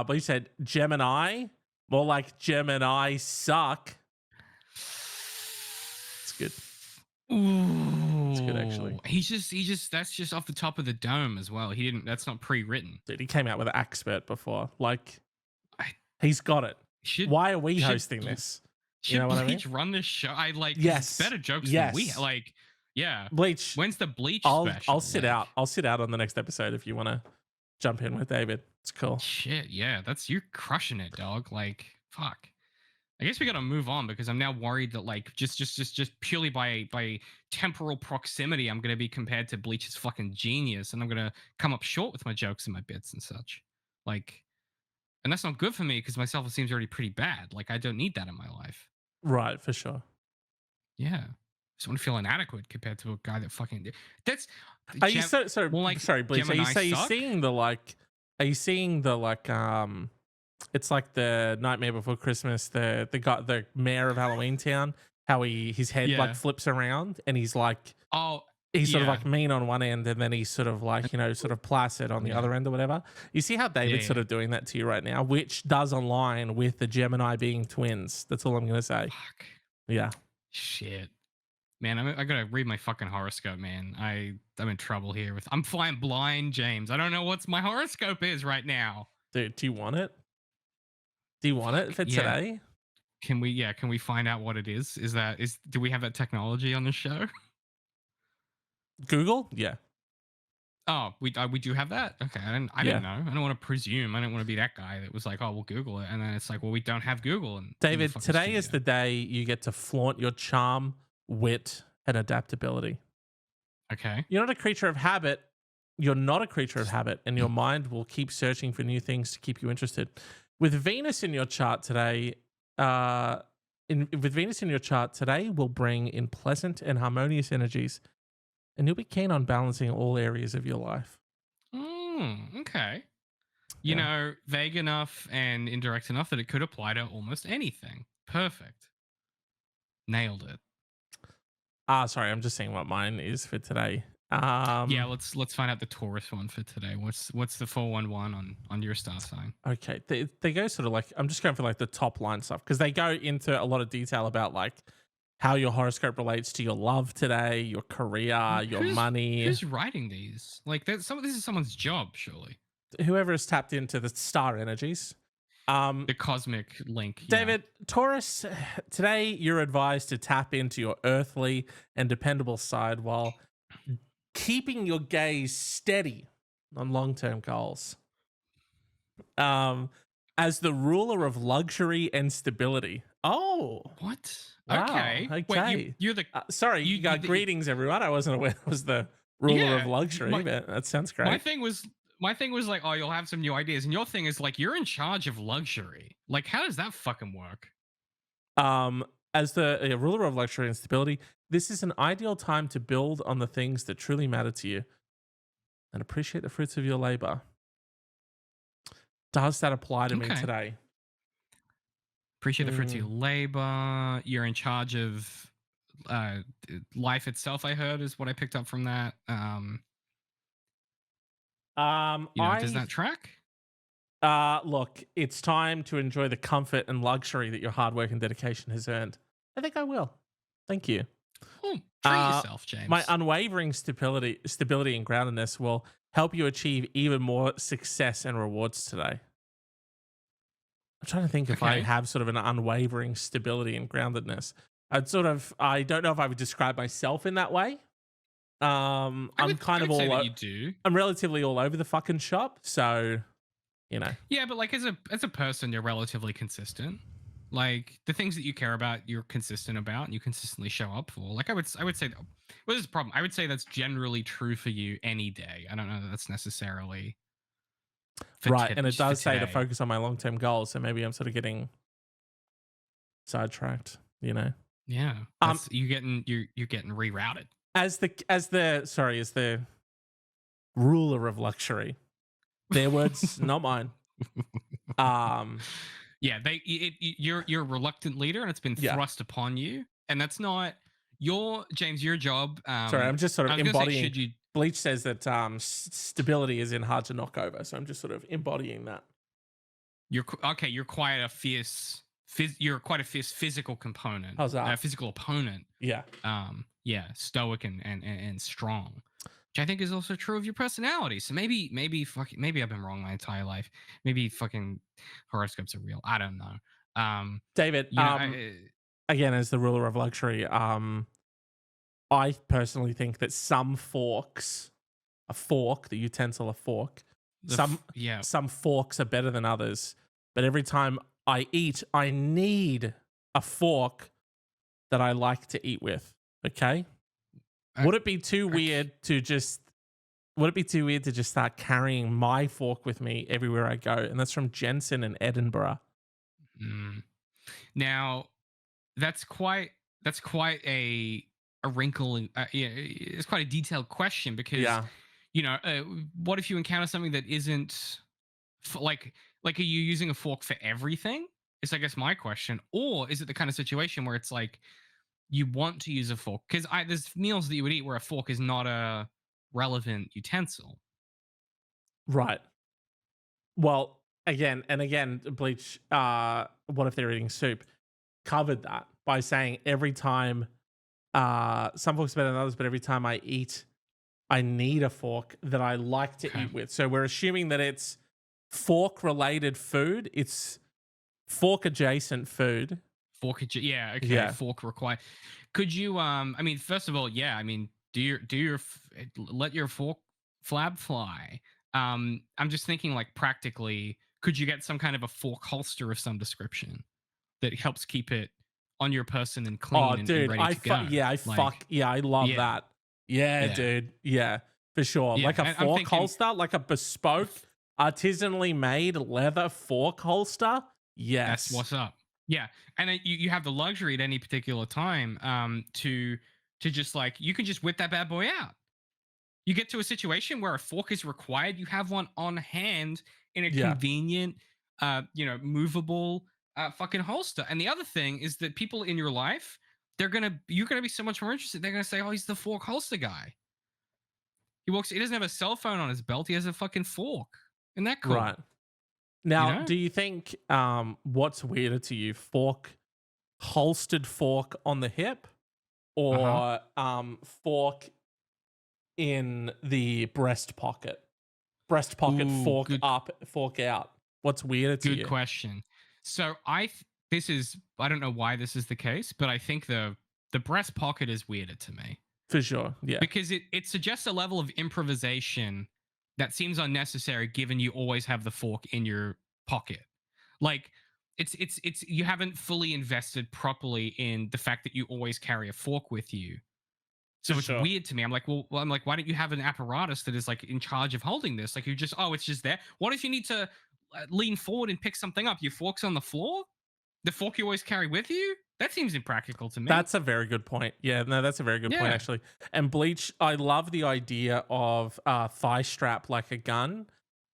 Bleach said Gemini, more like Gemini suck. It's good. Ooh, it's good actually. He's just that's just off the top of the dome as well. That's not pre-written. Dude, he came out with an Axepert before. Like, he's got it. Why are we hosting this? You know what Bleach I mean? Run this show? It's better jokes than we like. Yeah, Bleach. When's the Bleach special? I'll sit out. I'll sit out on the next episode if you want to jump in with David. It's cool. Shit, yeah, you're crushing it, dog. Like, fuck. I guess we got to move on because I'm now worried that like just purely by temporal proximity, I'm gonna be compared to Bleach's fucking genius, and I'm gonna come up short with my jokes and my bits and such. Like, and that's not good for me because my self-esteem's already pretty bad. Like, I don't need that in my life. Right, for sure. Yeah. just want to feel inadequate compared to a guy that fucking. That's. Are you so well, like, sorry, Bleach? Are you Gemini suck? seeing the like? Are you seeing the like? It's like the Nightmare Before Christmas. The guy, the mayor of Halloween Town. How his head like Yeah. flips around and he's like. Oh, He's sort of yeah. like mean on one end and then he's sort of like, you know, sort of placid on the Yeah. other end or whatever. You see how David's sort of doing that to you right now, which does align with the Gemini being twins. That's all I'm going to say. Fuck. Yeah. Shit. Man, I gotta read my fucking horoscope, man. I'm in trouble here with. I'm flying blind, James. I don't know what's my horoscope is right now. Dude, do you want it? Do you want it for today? Can we find out what it is? Do we have that technology on the show? Google? Yeah. Oh, we do have that. Okay, I didn't know. I don't want to presume. I don't want to be that guy that was like, oh, we'll Google it, and then it's like, well, we don't have Google. And David, today is the day you get to flaunt your charm, wit, and adaptability. Okay. You're not a creature of habit. You're not a creature of habit, and your mind will keep searching for new things to keep you interested. With Venus in your chart today, will bring in pleasant and harmonious energies, and you'll be keen on balancing all areas of your life. Okay. You know, vague enough and indirect enough that it could apply to almost anything. Perfect. Nailed it. Sorry, I'm just seeing what mine is for today. Let's find out the Taurus one for today. What's the 411 on your star sign? Okay, they go sort of like, I'm just going for like the top line stuff because they go into a lot of detail about like how your horoscope relates to your love today, your career, your money. Who's writing these? Like, this is someone's job, surely. Whoever has tapped into the star energies. The cosmic link. David, Taurus, today you're advised to tap into your earthly and dependable side while keeping your gaze steady on long-term goals. As the ruler of luxury and stability. Oh, what? Wow. Okay. Wait, you're the. Sorry, you got greetings, everyone. I wasn't aware it was the ruler of luxury, but that sounds great. My thing was like, oh, you'll have some new ideas, and your thing is like, you're in charge of luxury. Like, how does that fucking work? As the ruler of luxury and stability, this is an ideal time to build on the things that truly matter to you and appreciate the fruits of your labor. Does that apply to me today? Appreciate the fruits of your labor. You're in charge of life itself, I heard, is what I picked up from that. Does that track? Look, it's time to enjoy the comfort and luxury that your hard work and dedication has earned. I think I will. Thank you. Oh, treat yourself, James. My unwavering stability and groundedness will help you achieve even more success and rewards today. I'm trying to think if I have sort of an unwavering stability and groundedness. I don't know if I would describe myself in that way. I'm relatively all over the fucking shop, so you know. Yeah, but like as a person, you're relatively consistent. Like the things that you care about, you're consistent about, and you consistently show up for. Like I would say, well, this is the problem. I would say that's generally true for you any day. I don't know that that's necessarily right. And it does say to focus on my long-term goals, so maybe I'm sort of getting sidetracked. You know. Yeah. You're getting rerouted. As the ruler of luxury. Their words, not mine. Yeah, you're a reluctant leader, and it's been thrust upon you, and that's not your job. Sorry, I'm just sort of embodying. Bleach says that stability is in hard to knock over, so I'm just sort of embodying that. You're quite a fierce. You're quite a fierce physical component. How's that? Physical opponent. Yeah. Stoic and strong. Which I think is also true of your personality. So maybe I've been wrong my entire life. Maybe fucking horoscopes are real. I don't know. David, again, as the ruler of luxury, I personally think that some forks, the utensil, a fork, some forks are better than others. But every time I eat, I need a fork that I like to eat with. Okay. Would it be too weird to just start carrying my fork with me everywhere I go? And that's from Jensen in Edinburgh. Now, that's quite a a wrinkle. Yeah, it's quite a detailed question because Yeah. what if you encounter something that isn't like are you using a fork for everything? It's I guess my question, or is it the kind of situation where it's like you want to use a fork because there's meals that you would eat where a fork is not a relevant utensil. Right. Well, again, Bleach, what if they're eating soup? Covered that by saying every time, some folks better than others, but every time I eat, I need a fork that I like to Okay. eat with. So we're assuming that it's fork related food. It's fork adjacent food. Yeah, okay. Yeah. Fork required. Could you I mean, first of all, yeah, I mean, let your fork flab fly. I'm just thinking like practically, could you get some kind of a fork holster of some description that helps keep it on your person and Oh, clean and dude, ready to go? I love Yeah. that. Yeah, Yeah. dude. Yeah, for sure. Yeah, Like a and I'm fork thinking holster, like a bespoke, artisanally made leather fork holster. Yes. that's what's up. Yeah, and then you have the luxury at any particular time to just like you can just whip that bad boy out. You get to a situation where a fork is required, you have one on hand in a Yeah. convenient, movable fucking holster. And the other thing is that people in your life, you're gonna be so much more interested. They're gonna say, "Oh, he's the fork holster guy. He doesn't have a cell phone on his belt. He has a fucking fork." Isn't that cool? Right. Now, do you think what's weirder to you, holstered fork on the hip, or fork in the breast pocket? Breast pocket, Ooh, fork up, fork out. What's weirder to you? good question. So I don't know why this is the case, but I think the breast pocket is weirder to me. For sure. Yeah. Because it suggests a level of improvisation that seems unnecessary given you always have the fork in your pocket. Like it's you haven't fully invested properly in the fact that you always carry a fork with you. So For it's sure. weird to me. I'm like, why don't you have an apparatus that is like in charge of holding this? Like it's just there. What if you need to lean forward and pick something up? Your fork's on the floor. The fork you always carry with you? That seems impractical to me. That's a very good point. Yeah, no, that's a very good point Yeah. actually. And Bleach, I love the idea of thigh strap like a gun.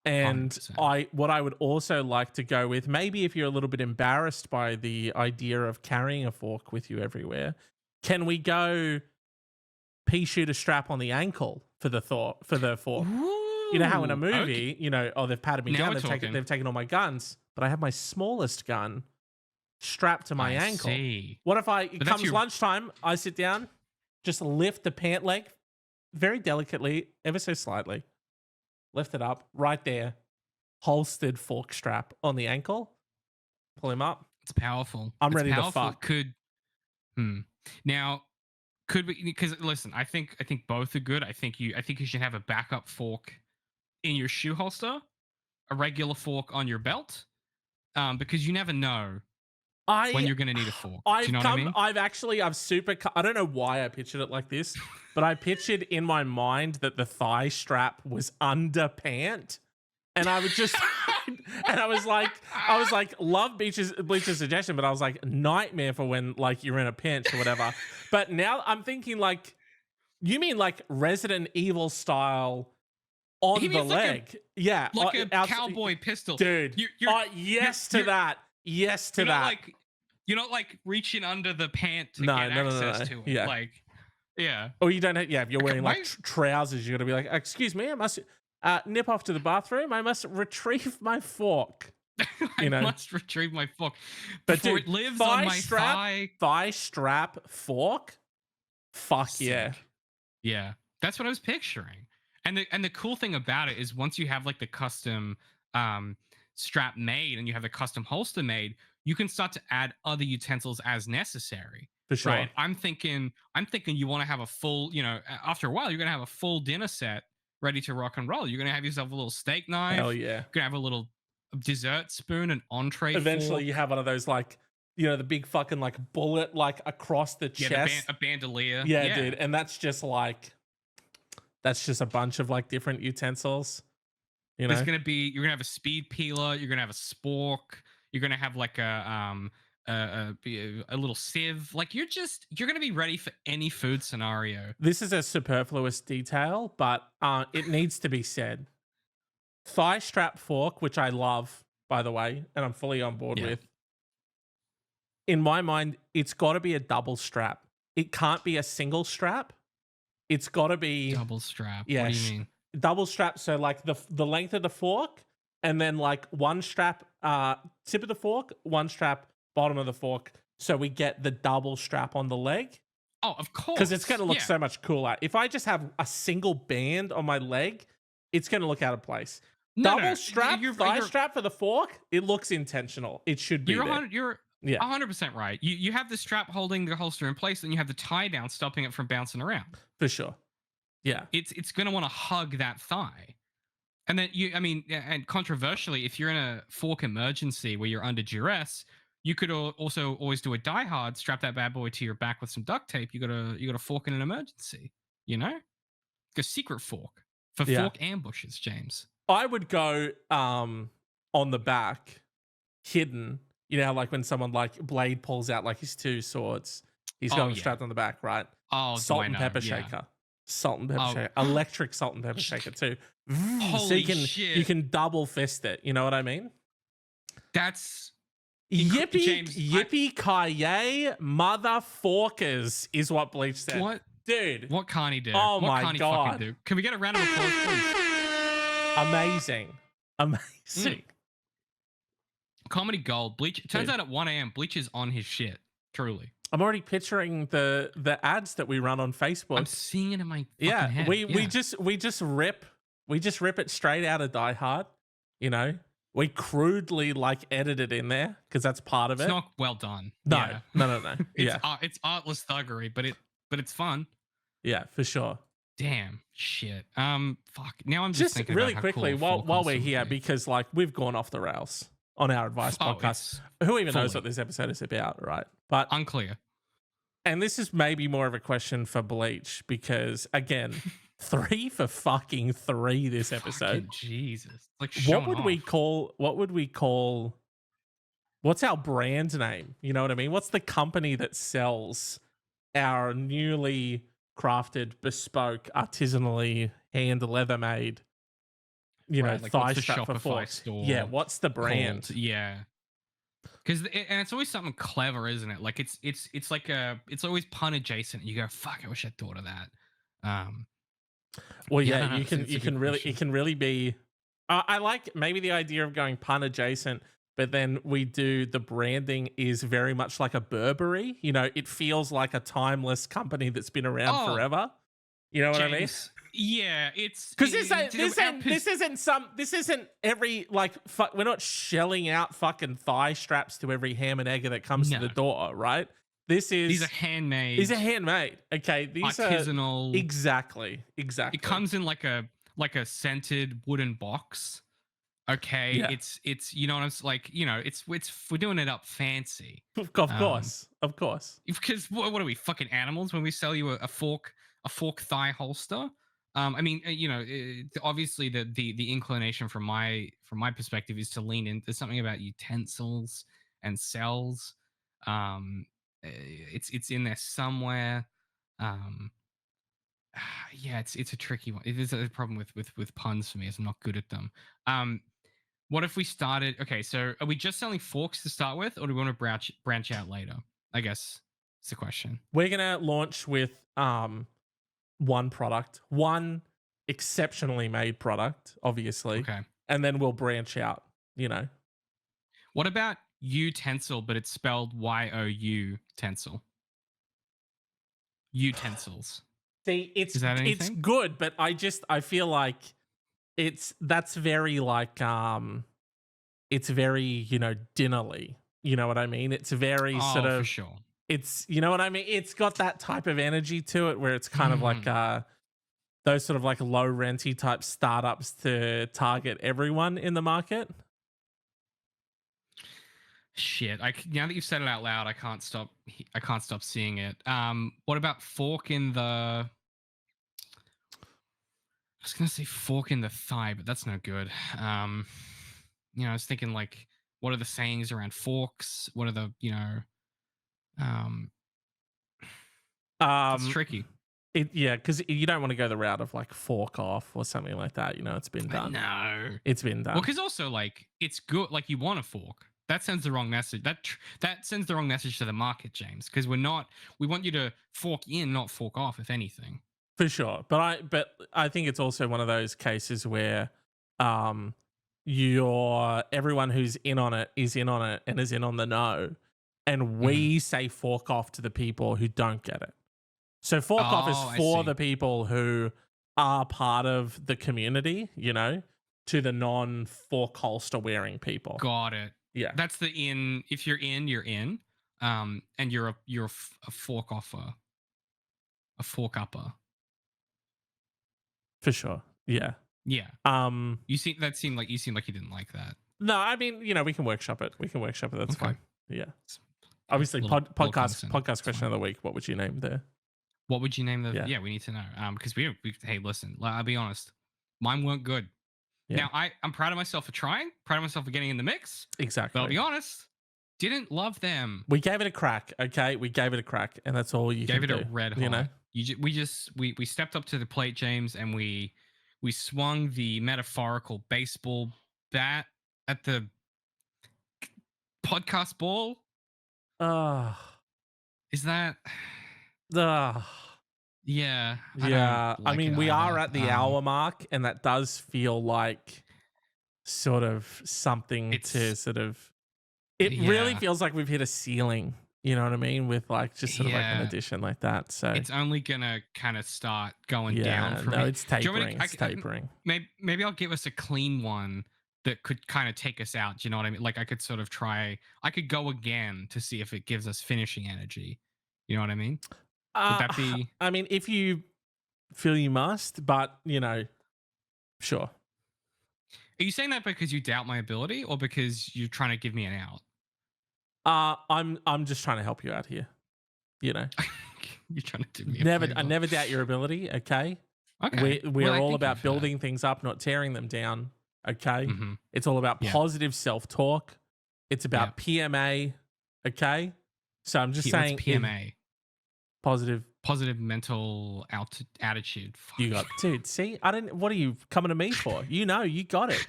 And 100%. what I would also like to go with, maybe if you're a little bit embarrassed by the idea of carrying a fork with you everywhere, can we go pea shooter strap on the ankle for the fork? You know how in a Ooh, movie, okay. they've patted me Now down, we're talking. they've taken all my guns, but I have my smallest gun strapped to my I ankle. see. What if But it that's comes your- lunchtime, I sit down, just lift the pant leg very delicately, ever so slightly, lift it up right there, holstered fork strap on the ankle, pull him up. It's powerful. I'm It's ready to powerful. fuck. Now could we, because listen, I think both are good. I think you should have a backup fork in your shoe holster, a regular fork on your belt, because you never know when you're going to need a fork. Do you know what I mean? I don't know why I pictured it like this, but I pictured in my mind that the thigh strap was under pant. And I would just, and I was like, love Bleach's suggestion, but I was like, nightmare for when like you're in a pinch or whatever. But now I'm thinking like, you mean like Resident Evil style on He the means leg? Yeah, like a cowboy pistol, dude. Yes to that. Yes to that. You're not like reaching under the pant to No, get no, no, access no. to it. Yeah. Like, yeah. Or you don't have, if you're wearing like why- trousers, you're gonna be like, excuse me, I must nip off to the bathroom. I must retrieve my fork. I must retrieve my fork But before dude, it lives on my thigh. Thigh strap fork. Fuck Sick. yeah. Yeah, that's what I was picturing. And the cool thing about it is once you have like the custom strap made and you have the custom holster made, you can start to add other utensils as necessary. For sure. Right? I'm thinking you want to have a full, after a while you're gonna have a full dinner set ready to rock and roll. You're gonna have yourself a little steak knife. Hell yeah. You're gonna have a little dessert spoon, an entree. Eventually fork. you have one of those like, the big fucking like bullet like across the chest. A bandolier. Yeah, dude. And that's just a bunch of like different utensils. You're gonna have a speed peeler, you're gonna have a spork, you're gonna have like a a little sieve. Like you're gonna be ready for any food scenario. This is a superfluous detail, but it needs to be said. Thigh strap fork, which I love, by the way, and I'm fully on board with. In my mind, it's got to be a double strap. It can't be a single strap. It's got to be double strap. Yeah, what do you mean? Double strap. So like the length of the fork, and then like one strap tip of the fork, one strap bottom of the fork. So we get the double strap on the leg. Oh, of course. Because it's going to look so much cooler. If I just have a single band on my leg, it's going to look out of place. Double strap, thigh strap for the fork, it looks intentional. It should be You're 100% right. You have the strap holding the holster in place, and you have the tie down stopping it from bouncing around. For sure. Yeah. It's going to want to hug that thigh. And then and controversially, if you're in a fork emergency where you're under duress, you could also always do a die hard, strap that bad boy to your back with some duct tape. You got a fork in an emergency, like a secret fork for fork ambushes, James. I would go on the back, hidden. You know how like when someone like Blade pulls out like his two swords, he's got them strapped on the back, right? Oh, salt and pepper shaker. Salt and pepper shaker. Electric salt and pepper shaker too. Holy shit. You can double fist it. You know what I mean? That's yippee, James, yippee ki-yay, motherforkers is what Bleach said. What? Dude. What can't he do? Oh what my can't God. He fucking do? Can we get a round of applause, please? Amazing. Comedy gold. Bleach. It turns out at 1 a.m. Bleach is on his shit. Truly. I'm already picturing the ads that we run on Facebook. I'm seeing it in my fucking head. We just rip it straight out of Die Hard. We crudely like edit it in there because that's part of it. It's not well done. No. It's artless thuggery, but it's fun. Yeah, for sure. Damn shit. Fuck. Now I'm just thinking really about quickly while we're here, because like we've gone off the rails on our advice podcast. Who even knows what this episode is about, right? But unclear. And this is maybe more of a question for Bleach because again, 3 for fucking 3 this episode. Fucking Jesus. Like what would we call what's our brand name? You know what I mean? What's the company that sells our newly crafted, bespoke, artisanally hand leather made, thigh strap for forks? Yeah, what's the brand? Called? Yeah. And it's always something clever, isn't it? Like it's like it's always pun adjacent. You go, fuck, I wish I'd thought of that. Well, yeah, you can really be. I like maybe the idea of going pun adjacent, but then we do the branding is very much like a Burberry. It feels like a timeless company that's been around forever. You know what I mean? Yeah, it's because this isn't every like we're not shelling out fucking thigh straps to every ham and egger that comes to the door, right? These are handmade. Okay, these artisanal. Are exactly. It comes in like a scented wooden box. Okay, yeah. It's we're doing it up fancy. Of course. Because what are we, fucking animals when we sell you a fork thigh holster? Obviously the inclination from my perspective is to lean in. There's something about utensils and cells. It's in there somewhere. It's a tricky one. It is a problem with puns for me, as I'm not good at them. What if we started? Okay, so are we just selling forks to start with, or do we want to branch out later? I guess it's the question. We're gonna launch with one product, one exceptionally made product, obviously. Okay. And then we'll branch out, What about utensil, but it's spelled Y-O-U-tensile? Utensils. See, it's good, but I feel like that's very like it's very, dinnerly. You know what I mean? It's very sort of for sure. It's, you know what I mean? It's got that type of energy to it where it's kind of like those sort of like low renty type startups to target everyone in the market. Shit. Now that you've said it out loud, I can't stop seeing it. What about fork in the... I was going to say fork in the thigh, but that's no good. I was thinking like what are the sayings around forks? What are the, it's tricky. Because you don't want to go the route of like fork off or something like that. It's been done. No, it's been done. Well, because also like it's good. Like you want a fork. That sends the wrong message. That sends the wrong message to the market, James. Because we want you to fork in, not fork off, if anything. For sure, but I think it's also one of those cases where, everyone who's in on it is in on it and is in on the no, and we say fork off to the people who don't get it. So fork off is for the people who are part of the community, to the non-fork holster wearing people. Got it. Yeah, that's the in. If you're in, you're in. And you're a fork offer, a fork upper. For sure. Yeah. Yeah. You seem like you didn't like that. No, I mean, we can workshop it. That's fine. Yeah. Obviously, podcast question of the week. What would you name there? What would you name the? Yeah, we need to know. Because we hey, listen. I'll be honest. Mine weren't good. Yeah. Now I'm proud of myself for trying. Proud of myself for getting in the mix. Exactly. But I'll be honest. Didn't love them. We gave it a crack. Okay, we gave it a crack, and that's all you gave can do. Gave it a red hot. We stepped up to the plate, James, and we swung the metaphorical baseball bat at the podcast ball. Is that? Yeah. I mean, we are at the hour mark, and that does feel like sort of something to sort of. It really feels like we've hit a ceiling. You know what I mean? With like just sort of like an addition like that. So it's only gonna kind of start going down from me. It's tapering. It's tapering. Maybe I'll give us a clean one that could kind of take us out. Do you know what I mean? Like I could sort of try. I could go again to see if it gives us finishing energy. You know what I mean? Would that be? I mean, if you feel you must, but sure. Are you saying that because you doubt my ability, or because you're trying to give me an out? I'm just trying to help you out here. You're trying to do me. I never doubt your ability. Okay. Okay. We're all about building things up, not tearing them down. Okay. Mm-hmm. It's all about positive self-talk. It's about PMA. Okay. So I'm just saying PMA. Positive mental attitude. Fuck. You got, dude. See, what are you coming to me for? You got it.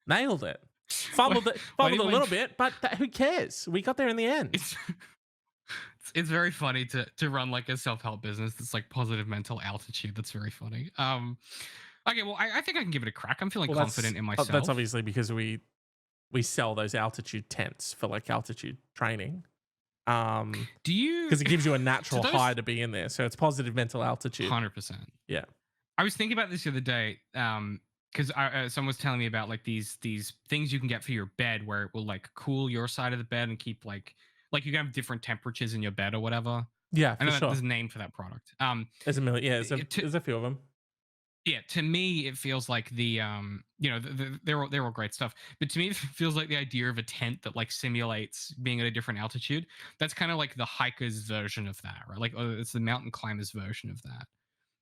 Nailed it. Fumbled a little bit, but who cares? We got there in the end. It's very funny to run like a self-help business that's like positive mental altitude. That's very funny. Okay, well, I think I can give it a crack. I'm feeling confident in myself. That's obviously because we sell those altitude tents for like altitude training. Do you? Because it gives you a natural high to be in there, so it's positive mental altitude. 100%. Yeah. I was thinking about this the other day. Because someone was telling me about like these things you can get for your bed where it will like cool your side of the bed and keep like you can have different temperatures in your bed or whatever. Yeah, I know there's a name for that product. There's a million. Yeah, there's a few of them. Yeah, to me it feels like they're all great stuff. But to me it feels like the idea of a tent that like simulates being at a different altitude. That's kind of like the hikers version of that, right? Like it's the mountain climbers version of that.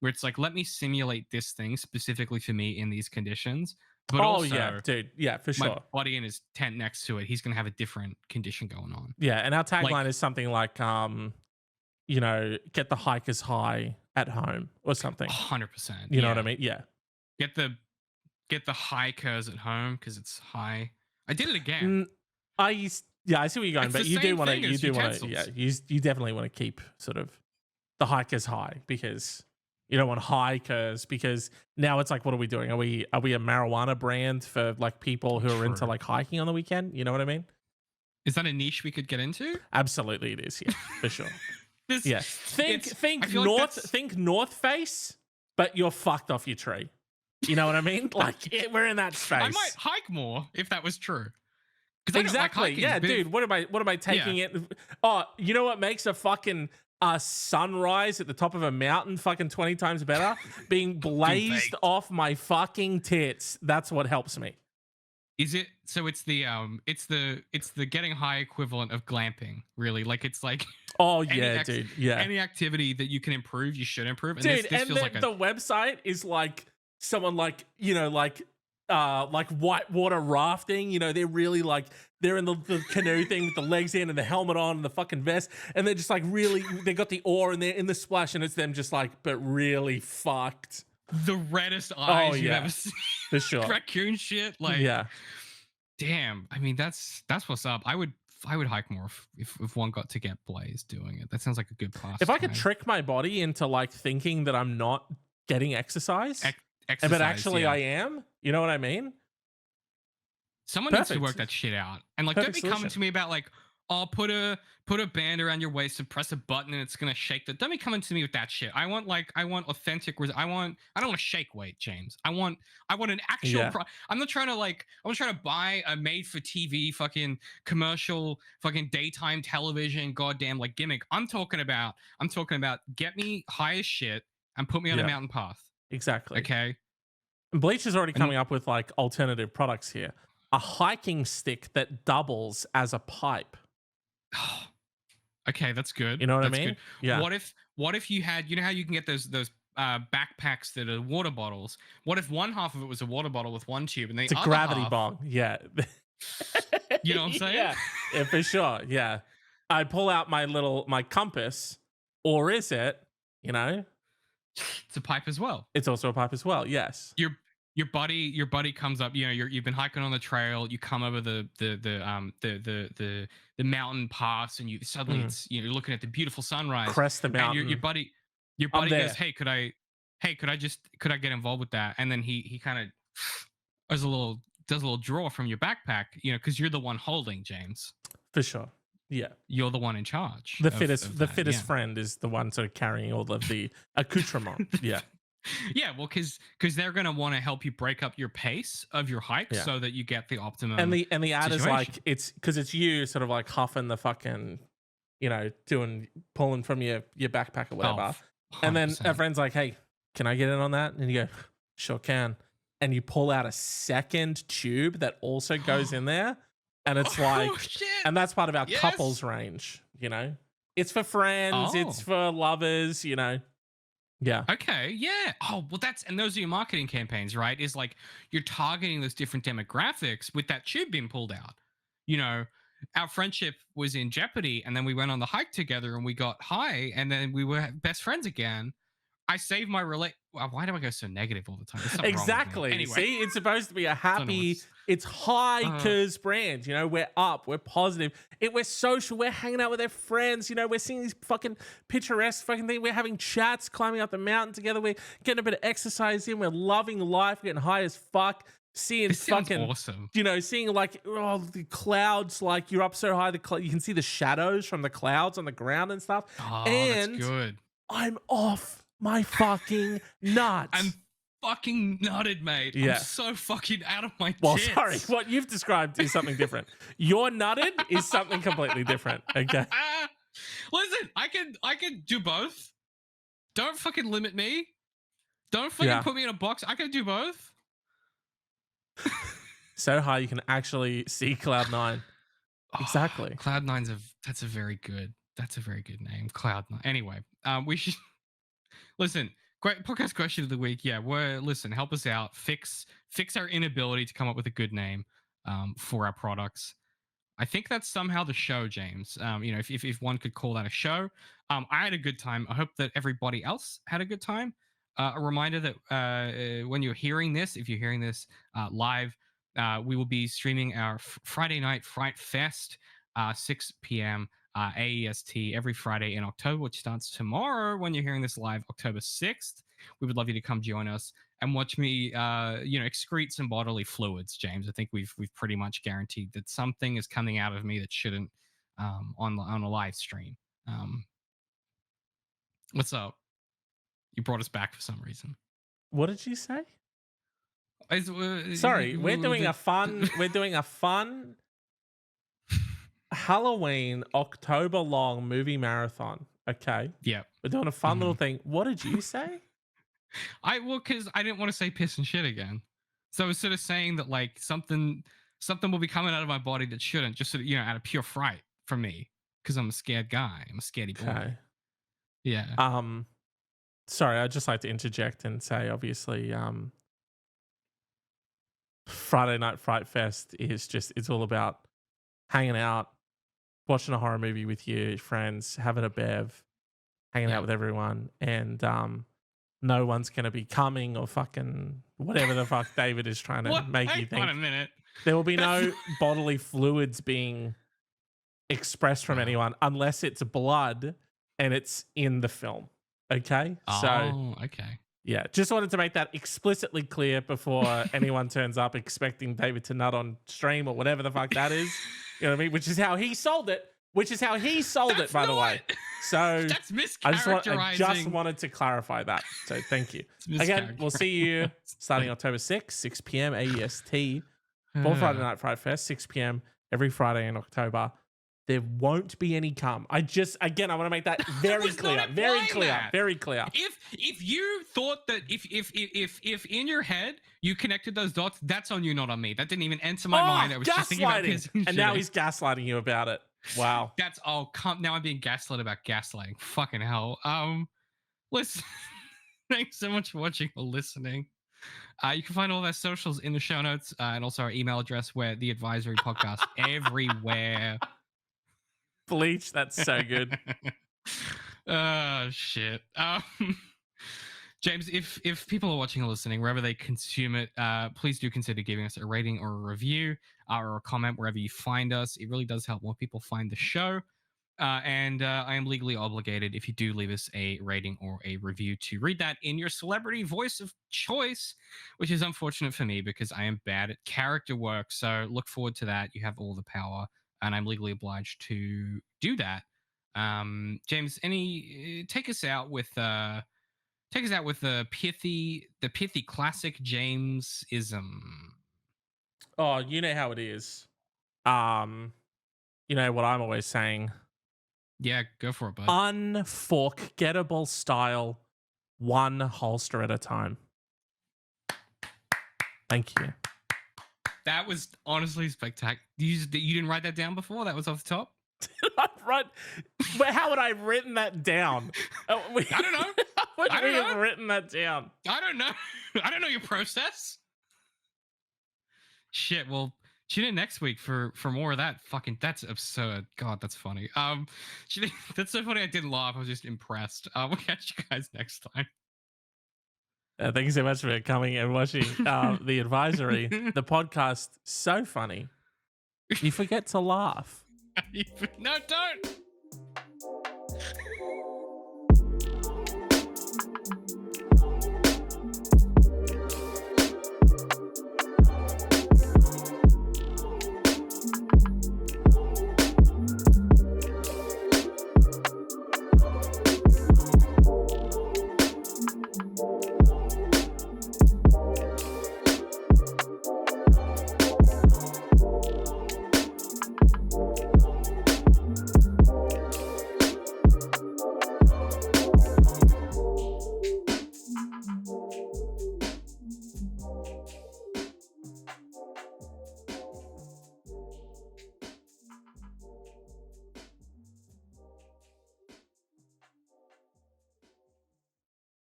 Where it's like, let me simulate this thing specifically for me in these conditions. But also, dude. Yeah, for sure. My buddy in his tent next to it, he's going to have a different condition going on. Yeah, and our tagline is something like, get the hikers high at home or something. 100%. You know what I mean? Yeah. Get the High-kers at home because it's high. I did it again. I see where you're going, but you do want to. You definitely want to keep sort of the hikers high because. You don't want hikers because now it's like, what are we doing? Are we a marijuana brand for like people who are into like hiking on the weekend? You know what I mean? Is that a niche we could get into? Absolutely, it is. Yeah, for sure. Think North Face, but you're fucked off your tree. You know what I mean? Like we're in that space. I might hike more if that was true. Exactly. Like hiking, dude. What am I taking it? Oh, you know what makes a fucking sunrise at the top of a mountain fucking 20 times better? Being blazed off my fucking tits. That's what helps me. Is it? So it's the getting high equivalent of glamping, really. Like it's like dude. Yeah. Any activity that you can improve, you should improve. And dude, this feels like the website is like someone like, like whitewater rafting. You know, they're really like they're in the canoe thing with the legs in and the helmet on and the fucking vest, and they're just like really they got the oar and they're in the splash and it's them just like but really fucked. The reddest eyes you've ever seen. For sure. Raccoon shit. Like, yeah. Damn. I mean, that's what's up. I would hike more if one got to get blazed doing it. That sounds like a good pastime. If I could trick my body into like thinking that I'm not getting exercise, but actually I am, you know what I mean? Someone needs to work that shit out. And like, don't be coming to me about like, oh, put a band around your waist and press a button and it's gonna shake. Don't be coming to me with that shit. I want authentic. I don't want to shake weight, James. I want an actual. I'm not trying to buy a made for TV fucking commercial fucking daytime television goddamn like gimmick. I'm talking about get me high as shit and put me on a mountain path. Exactly. Okay. And Bleach is already coming up with like alternative products here. A hiking stick that doubles as a pipe. Okay, that's good. You know what I mean? Good. Yeah. What if you had, you know how you can get those backpacks that are water bottles? What if one half of it was a water bottle with one tube and the it's a other gravity half, bong? Yeah. You know what I'm saying? Yeah, for sure. Yeah. I pull out my compass, or is it? You know, it's a pipe as well. It's also a pipe as well. Yes. Your buddy comes up. You know, you've been hiking on the trail. You come over the mountain pass, and you suddenly you're looking at the beautiful sunrise. Crest the mountain. And your buddy goes, hey, could I get involved with that? And then he kind of does a little draw from your backpack, you know, because you're the one holding, James. For sure. Yeah. You're the one in charge. The fittest friend is the one sort of carrying all of the accoutrement. Yeah. Yeah, well, because they're gonna want to help you break up your pace of your hike so that you get the optimum. And the ad is like it's because it's you sort of like huffing the fucking, you know, pulling from your backpack or whatever. And then a friend's like, "Hey, can I get in on that?" And you go, "Sure can." And you pull out a second tube that also goes in there, and it's like, and that's part of our couples range. You know, it's for friends, it's for lovers. You know. Yeah. Okay. Yeah. Oh, well, those are your marketing campaigns, right? Is like you're targeting those different demographics with that tube being pulled out. You know, our friendship was in jeopardy, and then we went on the hike together, and we got high, and then we were best friends again. I saved my Why do I go so negative all the time? Exactly. Anyway. See, it's supposed to be a happy. It's High-kers brand. You know, we're up. We're positive. We're social. We're hanging out with our friends. You know, we're seeing these fucking picturesque fucking things. We're having chats, climbing up the mountain together. We're getting a bit of exercise in. We're loving life. We're getting high as fuck. Seeing fucking awesome. You know, seeing like the clouds. Like you're up so high, you can see the shadows from the clouds on the ground and stuff. Oh, and that's good. I'm off my fucking nuts. I'm fucking nutted, mate. Yeah. I'm so fucking out of my tits. Well, sorry. What you've described is something different. Your nutted is something completely different. Okay. Listen, I can do both. Don't fucking limit me. Don't fucking put me in a box. I can do both. So high you can actually see Cloud9. Exactly. Cloud9's that's a very good name. Cloud9. Anyway, we should listen. Great podcast question of the week. Yeah, help us out. Fix our inability to come up with a good name for our products. I think that's somehow the show, James. You know, if one could call that a show. I had a good time. I hope that everybody else had a good time. A reminder that when you're hearing this, if you're hearing this live, we will be streaming our Friday night Fright Fest, 6 p.m. AEST every Friday in October, which starts tomorrow when you're hearing this live, October 6th. We would love you to come join us and watch me, excrete some bodily fluids, James. I think we've pretty much guaranteed that something is coming out of me that shouldn't on a live stream. What's up? You brought us back for some reason. What did you say? Sorry, we're doing a fun Halloween October long movie marathon. Okay. Yeah. We're doing a fun little thing. What did you say? Because I didn't want to say piss and shit again. So I was sort of saying that like something will be coming out of my body that shouldn't, just sort of, out of pure fright for me. Because I'm a scared guy. I'm a scaredy boy. Okay. Yeah. Sorry, I'd just like to interject and say, obviously, Friday Night Fright Fest is just, it's all about hanging out, watching a horror movie with your friends, having a bev, hanging out with everyone, and no one's going to be coming or fucking whatever the fuck David is trying to make you think. Hang on a minute. There will be no bodily fluids being expressed from anyone unless it's blood and it's in the film. Okay? Oh, okay. Yeah, just wanted to make that explicitly clear before anyone turns up expecting David to nut on stream or whatever the fuck that is. You know what I mean? Which is how he sold it. By the way. So that's mischaracterizing. I just wanted to clarify that. So thank you. Again, we'll see you starting October 6th, 6 p.m. AEST for Friday Night Fright Fest, 6 p.m. every Friday in October. There won't be any cum. I want to make that very clear. Very clear. If you thought that if in your head you connected those dots, that's on you, not on me. That didn't even enter my mind. I was just thinking about his and now he's gaslighting you about it. Wow. That's all. Now I'm being gaslit about gaslighting. Fucking hell. Listen. Thanks so much for watching or listening. You can find all of our socials in the show notes, and also our email address, where the advisory podcast everywhere. Bleach, that's so good. Oh shit. James, if people are watching or listening wherever they consume it, please do consider giving us a rating or a review or a comment wherever you find us. It really does help more people find the show. And I am legally obligated, if you do leave us a rating or a review, to read that in your celebrity voice of choice, which is unfortunate for me because I am bad at character work. So look forward to that. You have all the power, and I'm legally obliged to do that. James, take us out with the pithy classic James-ism. Oh, you know how it is. You know what I'm always saying. Yeah, go for it, bud. Unforgettable style, one holster at a time. Thank you. That was honestly spectacular. You didn't write that down before? That was off the top? But how would I have written that down? I don't know. How would we have written that down? I don't know. I don't know your process. Shit, well, tune in next week for more of that. That's absurd. God, that's funny. That's so funny I didn't laugh. I was just impressed. We'll catch you guys next time. Thank you so much for coming and watching The Advisory, the podcast. So funny. You forget to laugh. No, don't.